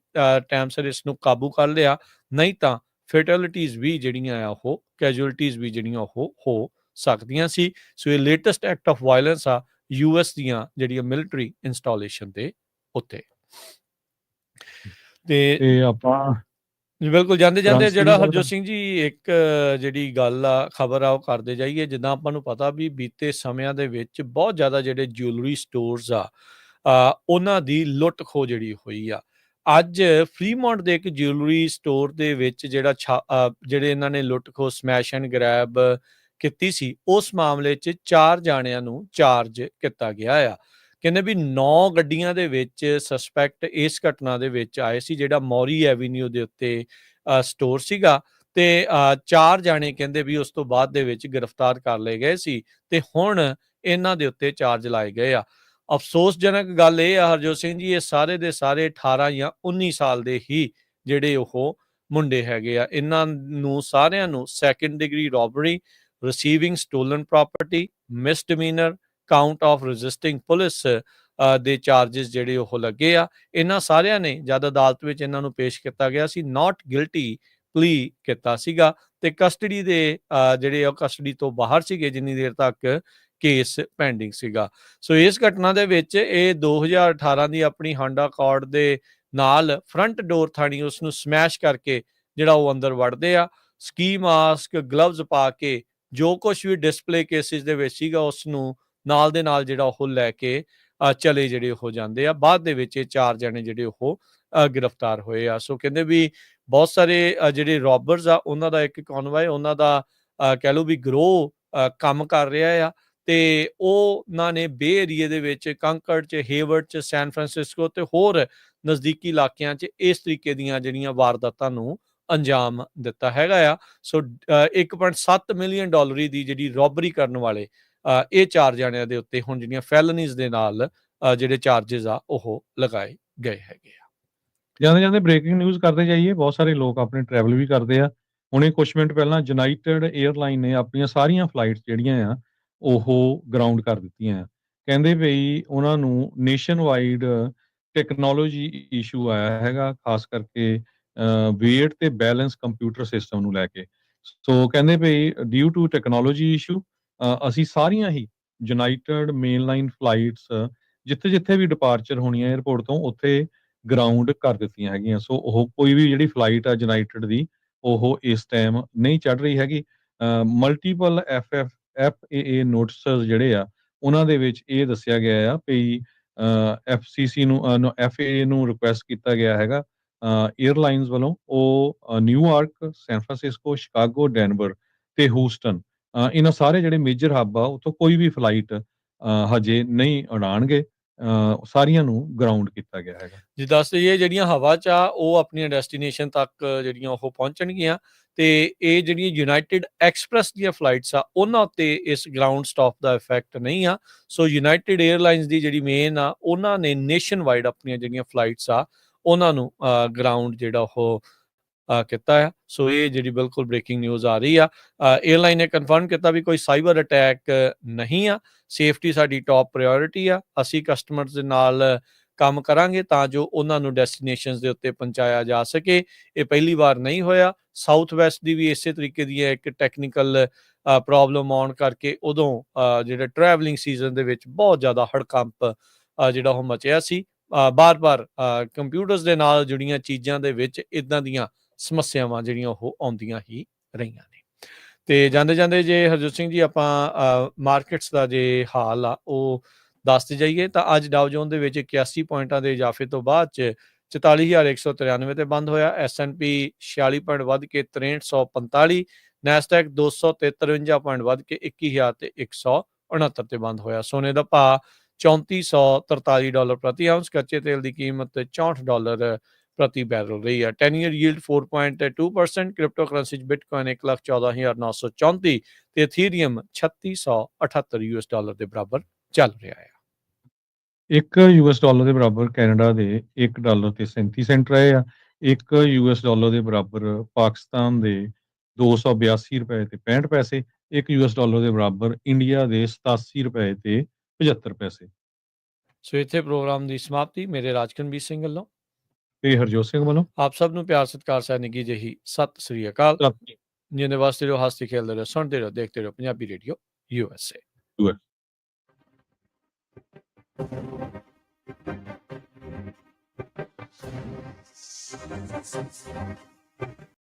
ਟਾਈਮ ਸਿਰ ਇਸ ਨੂੰ ਕਾਬੂ ਕਰ ਲਿਆ, ਨਹੀਂ ਤਾਂ ਫੈਟੈਲਿਟੀਜ਼ ਵੀ ਜਿਹੜੀਆਂ ਆ ਉਹ ਕੈਜੂਅਲਟੀਜ਼ ਵੀ ਜਿਹੜੀਆਂ ਉਹ ਹੋ ਸਕਦੀਆਂ ਸੀ। ਸੋ ਇਹ ਲੇਟੈਸਟ ਐਕਟ ਆਫ ਵਾਇਲੈਂਸ ਆ US ਦੀਆਂ ਜਿਹੜੀਆਂ ਮਿਲਟਰੀ ਇੰਸਟਾਲੇਸ਼ਨ ਦੇ ਉੱਤੇ। ਤੇ ਆਪਾਂ ਬਿਲਕੁਲ ਜਾਂਦੇ ਕਰੰਸੀ ਜਿਹੜਾ ਦੀ ਗੱਲ ਹਰਜੋਤ ਸਿੰਘ ਜੀ ਇੱਕ ਜਿਹੜੀ ਗੱਲ ਆ ਖਬਰ ਆ ਉਹ ਕਰਦੇ ਜਾਈਏ। ਜਿੱਦਾਂ ਆਪਾਂ ਨੂੰ ਪਤਾ ਵੀ ਬੀਤੇ ਸਮਿਆਂ ਦੇ ਵਿੱਚ ਬਹੁਤ ਜ਼ਿਆਦਾ ਜਿਹੜੇ ਜਿਊਲਰੀ ਸਟੋਰਸ ਆ ਉਹਨਾਂ ਦੀ ਲੁੱਟ ਖੋਹ ਜਿਹੜੀ ਹੋਈ ਆ। ਅੱਜ ਫਰੀਮੌਂਟ ਦੇ ਇੱਕ ਜਿਊਲਰੀ ਸਟੋਰ ਦੇ ਵਿੱਚ ਜਿਹੜਾ ਜਿਹੜੇ ਇਹਨਾਂ ਨੇ ਲੁੱਟ ਖੋਹ ਸਮੈਸ਼ ਐਂਡ ਗ੍ਰੈਬ ਕੀਤੀ ਸੀ, ਉਸ ਮਾਮਲੇ 'ਚ 4 ਜਾਣਿਆਂ ਨੂੰ ਚਾਰਜ ਕੀਤਾ ਗਿਆ ਆ। ਕਹਿੰਦੇ ਵੀ 9 ਗੱਡੀਆਂ ਦੇ ਵਿੱਚ ਸਸਪੈਕਟ ਇਸ ਘਟਨਾ ਦੇ ਵਿੱਚ ਆਏ ਸੀ, ਜਿਹੜਾ ਮੌਰੀ ਐਵੀਨਿਊ ਦੇ ਉੱਤੇ ਸਟੋਰ ਸੀਗਾ। ਤੇ 4 ਜਾਣੇ ਕਹਿੰਦੇ ਵੀ ਉਸ ਤੋਂ ਬਾਅਦ ਦੇ ਵਿੱਚ ਗ੍ਰਿਫਤਾਰ ਕਰ ਲਏ ਗਏ ਸੀ ਤੇ ਹੁਣ ਇਹਨਾਂ ਦੇ ਉੱਤੇ ਚਾਰਜ ਲਾਏ ਗਏ ਆ। ਅਫਸੋਸਜਨਕ ਗੱਲ ਇਹ ਆ ਹਰਜੋਤ ਸਿੰਘ ਜੀ, ਇਹ ਸਾਰੇ ਦੇ ਸਾਰੇ 18 ਜਾਂ 19 ਸਾਲ ਦੇ ਹੀ ਜਿਹੜੇ ਉਹ ਮੁੰਡੇ ਹੈਗੇ ਆ। ਇਹਨਾਂ ਨੂੰ ਸਾਰਿਆਂ ਨੂੰ 2nd degree robbery, receiving stolen property, misdemeanour, count of resisting police ਦੇ ਚਾਰजेस ਜਿਹੜੇ ਉਹ ਲੱਗੇ ਆ। ਇਹਨਾਂ ਸਾਰਿਆਂ ਨੇ ਜਦ ਅਦਾਲਤ ਵਿੱਚ ਇਹਨਾਂ ਨੂੰ ਪੇਸ਼ ਕੀਤਾ ਗਿਆ ਸੀ, ਨਾਟ ਗਿਲਟੀ ਪਲੀ ਕੀਤਾ ਸੀਗਾ ਤੇ ਕਸਟਡੀ ਦੇ ਜਿਹੜੇ ਉਹ ਕਸਟਡੀ ਤੋਂ ਬਾਹਰ ਸੀਗੇ ਜਿੰਨੀ ਦੇਰ ਤੱਕ ਕੇਸ ਪੈਂਡਿੰਗ ਸੀਗਾ। ਸੋ ਇਸ ਘਟਨਾ ਦੇ ਵਿੱਚ ਇਹ 2018 ਦੀ ਆਪਣੀ ਹਾਂਡਾ ਅਕੋਰਡ ਦੇ ਨਾਲ ਫਰੰਟ ਡੋਰ ਥਾਣੀ ਉਸ ਨੂੰ ਸਮੈਸ਼ ਕਰਕੇ ਜਿਹੜਾ ਉਹ ਅੰਦਰ ਵੜਦੇ ਆ, ਸਕੀ ਮਾਸਕ, ਗਲਵਜ਼ ਪਾ ਕੇ ਜੋ ਕੁਝ ਵੀ ਡਿਸਪਲੇ ਕੇਸਿਸ ਦੇ ਵਿੱਚ ਸੀਗਾ ਉਸ ਨੂੰ ਨਾਲ ਦੇ ਨਾਲ ਜਿਹੜਾ ਉਹ ਲੈ ਕੇ ਚਲੇ ਜਿਹੜੇ ਹੋ ਜਾਂਦੇ ਆ। ਬਾਅਦ ਦੇ ਵਿੱਚ ਇਹ 4 ਜਣੇ ਜਿਹੜੇ ਉਹ ਗ੍ਰਿਫਤਾਰ ਹੋਏ ਆ। ਸੋ ਕਹਿੰਦੇ ਵੀ ਬਹੁਤ ਸਾਰੇ ਜਿਹੜੇ ਰੋਬਰਸ ਆ ਉਹਨਾਂ ਦਾ ਇੱਕ ਕਨਵਾਏ, ਉਹਨਾਂ ਦਾ ਕਹਿ ਲਓ ਵੀ ਗਰੋਹ ਕੰਮ ਕਰ ਰਿਹਾ ਆ ਤੇ ਉਹਨਾਂ ਨੇ ਬੇ ਏਰੀਏ ਦੇ ਵਿੱਚ ਕੰਕਰਡ 'ਚ, ਹੇਵਰਡ 'ਚ, ਸੈਨ ਫਰਾਂਸਿਸਕੋ ਤੇ ਹੋਰ ਨਜ਼ਦੀਕੀ ਇਲਾਕਿਆਂ 'ਚ ਇਸ ਤਰੀਕੇ ਦੀਆਂ ਜਿਹੜੀਆਂ ਵਾਰਦਾਤਾਂ ਨੂੰ ਅੰਜਾਮ ਦਿੱਤਾ ਹੈਗਾ ਆ। ਸੋ $1.7 ਮਿਲੀਅਨ ਦੀ ਜਿਹੜੀ ਰੋਬਰੀ ਕਰਨ ਵਾਲੇ ਇਹ 4 ਜਾਣਿਆਂ ਦੇ ਉੱਤੇ ਹੁਣ ਜਿਹੜੀਆਂ ਫੈਲਨੀਜ਼ ਦੇ ਨਾਲ ਜਿਹੜੇ ਚਾਰजेस ਆ ਉਹ ਲਗਾਏ ਗਏ ਹੈਗੇ ਆ। ਜਾਂਦੇ ਬ੍ਰੇਕਿੰਗ ਨਿਊਜ਼ ਕਰਦੇ ਜਾਈਏ। ਬਹੁਤ ਸਾਰੇ ਲੋਕ ਆਪਣੇ ਟਰੈਵਲ ਵੀ ਕਰਦੇ ਆ। ਹੁਣੇ ਕੁਝ ਮਿੰਟ ਪਹਿਲਾਂ ਯੂਨਾਈਟਿਡ 에ਅਰਲਾਈਨ ਨੇ ਆਪਣੀਆਂ ਸਾਰੀਆਂ ਫਲਾਈਟਸ ਜਿਹੜੀਆਂ ਆ ਉਹ ਗਰਾਊਂਡ ਕਰ ਦਿੱਤੀਆਂ ਆ। ਕਹਿੰਦੇ ਬਈ ਉਹਨਾਂ ਨੂੰ ਨੇਸ਼ਨ ਵਾਈਡ ਟੈਕਨੋਲੋਜੀ ਇਸ਼ੂ ਆਇਆ ਹੈਗਾ, ਖਾਸ ਕਰਕੇ ਵੇਟ ਤੇ ਬੈਲੈਂਸ ਕੰਪਿਊਟਰ ਸਿਸਟਮ ਨੂੰ ਲੈ ਕੇ। ਸੋ ਕਹਿੰਦੇ ਬਈ ਡਿਊ ਟੂ ਟੈਕਨੋਲੋਜੀ ਇਸ਼ੂ ਅਸੀਂ ਸਾਰੀਆਂ ਹੀ ਯੂਨਾਈਟਿਡ ਮੇਨਲਾਈਨ ਫਲਾਈਟਸ ਜਿੱਥੇ-ਜਿੱਥੇ ਵੀ ਡਿਪਾਰਚਰ ਹੋਣੀ ਹੈ 에ਅਰਪੋਰਟ ਤੋਂ ਉੱਥੇ ਗਰਾਊਂਡ ਕਰ ਦਿੱਤੀਆਂ ਹੈਗੀਆਂ। ਸੋ ਉਹ ਕੋਈ ਵੀ ਜਿਹੜੀ ਫਲਾਈਟ ਆ ਯੂਨਾਈਟਿਡ ਦੀ ਉਹ ਇਸ ਟਾਈਮ ਨਹੀਂ ਚੜ ਰਹੀ ਹੈਗੀ। ਮਲਟੀਪਲ FAA ਨੋਟਿਸਸ ਜਿਹੜੇ ਆ ਉਹਨਾਂ ਦੇ ਵਿੱਚ ਇਹ ਦੱਸਿਆ ਗਿਆ ਆ ਵੀ FCC ਨੂੰ FAA ਨੂੰ ਰਿਕੁਐਸਟ ਕੀਤਾ ਗਿਆ ਹੈਗਾ 에ਅਰਲਾਈਨਸ ਵੱਲੋਂ ਉਹ New York, San Francisco, Chicago, Denver ਤੇ ਹੂਸਟਨ ਇਹਨਾਂ ਸਾਰੇ ਜਿਹੜੇ ਮੇਜਰ ਹੱਬ ਆ ਉੱਥੋਂ ਕੋਈ ਵੀ ਫਲਾਈਟ ਹਜੇ ਨਹੀਂ ਉਡਾਣਗੇ। ਸਾਰੀਆਂ ਨੂੰ ਗਰਾਊਂਡ ਕੀਤਾ ਗਿਆ ਹੈਗਾ। ਜੀ ਦੱਸ ਦਈਏ ਜਿਹੜੀਆਂ ਹਵਾ 'ਚ ਆ ਉਹ ਆਪਣੀਆਂ ਡੈਸਟੀਨੇਸ਼ਨ ਤੱਕ ਜਿਹੜੀਆਂ ਉਹ ਪਹੁੰਚਣਗੀਆਂ ਤੇ ਇਹ ਜਿਹੜੀਆਂ ਯੂਨਾਈਟਿਡ ਐਕਸਪ੍ਰੈਸ ਦੀਆਂ ਫਲਾਈਟਸ ਆ ਉਹਨਾਂ ਉੱਤੇ ਇਸ ਗਰਾਊਂਡ ਸਟਾਪ ਦਾ ਇਫੈਕਟ ਨਹੀਂ ਆ। ਸੋ ਯੂਨਾਈਟਿਡ 에ਅਰਲਾਈਨਸ ਦੀ ਜਿਹੜੀ ਮੇਨ ਆ ਉਹਨਾਂ ਨੇ ਨੇਸ਼ਨ ਵਾਈਡ ਆਪਣੀਆਂ ਜਿਹੜੀਆਂ ਫਲਾਈਟਸ ਆ ਉਹਨਾਂ ਨੂੰ ਗਰਾਊਂਡ ਜਿਹੜਾ ਉਹ ਕੀਤਾ ਆ। ਸੋ ਇਹ ਜਿਹੜੀ ਬਿਲਕੁਲ ਬ੍ਰੇਕਿੰਗ ਨਿਊਜ਼ ਆ ਰਹੀ ਆ। 에ਅਰਲਾਈਨ ਨੇ ਕਨਫਰਮ ਕੀਤਾ ਵੀ ਕੋਈ ਸਾਈਬਰ ਅਟੈਕ ਨਹੀਂ ਆ। ਸੇਫਟੀ ਸਾਡੀ ਟੌਪ ਪ੍ਰਾਇਓਰਿਟੀ ਆ। ਅਸੀਂ ਕਸਟਮਰਸ ਦੇ ਨਾਲ ਕੰਮ ਕਰਾਂਗੇ ਤਾਂ ਜੋ ਉਹਨਾਂ ਨੂੰ ਡੈਸਟੀਨੇਸ਼ਨਸ ਦੇ ਉੱਤੇ ਪਹੁੰਚਾਇਆ ਜਾ ਸਕੇ। ਇਹ ਪਹਿਲੀ ਵਾਰ ਨਹੀਂ ਹੋਇਆ। ਸਾਊਥ ਵੈਸਟ ਦੀ ਵੀ ਇਸੇ ਤਰੀਕੇ ਦੀ ਇੱਕ ਟੈਕਨੀਕਲ ਪ੍ਰੋਬਲਮ ਆਉਣ ਕਰਕੇ ਉਦੋਂ ਜਿਹੜਾ ਟਰੈਵਲਿੰਗ ਸੀਜ਼ਨ ਦੇ ਵਿੱਚ ਬਹੁਤ ਜ਼ਿਆਦਾ ਹੜਕੰਪ ਜਿਹੜਾ ਉਹ ਮਚਿਆ ਸੀ। ਬਾਰ-ਬਾਰ ਕੰਪਿਊਟਰਸ ਦੇ ਨਾਲ ਜੁੜੀਆਂ ਚੀਜ਼ਾਂ ਦੇ ਵਿੱਚ ਇੱਦਾਂ ਦੀਆਂ ਸਮੱਸਿਆਵਾਂ ਜਿਹੜੀਆਂ ਉਹ ਆਉਂਦੀਆਂ ਹੀ ਰਹੀਆਂ ਨੇ। ਤੇ ਜਾਂਦੇ ਜੇ ਹਰਜੋਤ ਸਿੰਘ ਜੀ ਆਪਾਂ ਮਾਰਕੀਟਸ ਦਾ ਜੇ ਹਾਲ ਆ ਉਹ ਦੱਸਦੇ ਜਾਈਏ ਤਾਂ ਅੱਜ ਡਾਓ ਜੋਨ ਦੇ ਵਿੱਚ 81 ਪੁਆਇੰਟਾਂ ਦੇ ਇਜ਼ਾਫੇ ਤੋਂ ਬਾਅਦ 'ਚ 44,193 ਤੇ ਬੰਦ ਹੋਇਆ। S&P 46 ਪੁਆਇੰਟ ਵੱਧ ਕੇ 6345 ਨੈਸਡੈਕ 253 ਪੁਆਇੰਟ ਵੱਧ ਕੇ 21,169 ਤੇ ਬੰਦ ਹੋਇਆ। ਸੋਨੇ ਦਾ ਭਾਅ $3443 ਪ੍ਰਤੀ ਆਉਂਸ, ਕੱਚੇ ਤੇਲ ਦੀ ਕੀਮਤ $64 ਪ੍ਰਤੀ ਬੈਰਲ ਰਹੀ ਹੈ। 10 ਈਅਰ ਯੀਲਡ 4.2%, ਕ੍ਰਿਪਟੋ ਕਰੰਸੀ 'ਚ ਬਿਟਕੋਇਨ 1,14,934 ਤੇ ਇਥੀਰੀਅਮ $3678 ਦੇ ਬਰਾਬਰ ਚੱਲ ਰਿਹਾ ਹੈ। $1 ਦੇ ਬਰਾਬਰ ਕੈਨੇਡਾ ਦੇ $1 ਤੇ 37 ਸੈਂਟ ਰਹੇ ਆ। $1 ਦੇ ਬਰਾਬਰ ਪਾਕਿਸਤਾਨ ਦੇ ₹282 ਤੇ 65 ਪੈਸੇ। $1 ਦੇ ਬਰਾਬਰ ਇੰਡੀਆ ਦੇ ₹87 ਤੇ 75 ਪੈਸੇ। ਸੋ ਇੱਥੇ ਪ੍ਰੋਗਰਾਮ ਦੀ ਸਮਾਪਤੀ ਮੇਰੇ ਰਾਜਕਨਵੀਰ ਸਿੰਘ ਵੱਲੋਂ ਤੇ ਹਰਜੋਤ ਸਿੰਘ ਵੱਲੋਂ ਆਪ ਸਭ ਨੂੰ ਪਿਆਰ ਸਤਿਕਾਰ ਸਹਿ ਨਿੱਘੀ ਜਿਹੀ ਸਤਿ ਸ੍ਰੀ ਅਕਾਲ। ਸਤਿ ਜਿੰਨੇ ਵਾਸਤੇ ਰਹੋ, ਹੱਸਦੇ ਖੇਡਦੇ ਰਹੋ, ਸੁਣਦੇ ਰਹੋ, ਦੇਖਦੇ ਰਹੋ ਪੰਜਾਬੀ ਰੇਡੀਓ USA। ਸ਼੍ਰੀ ਅਕਾਲ।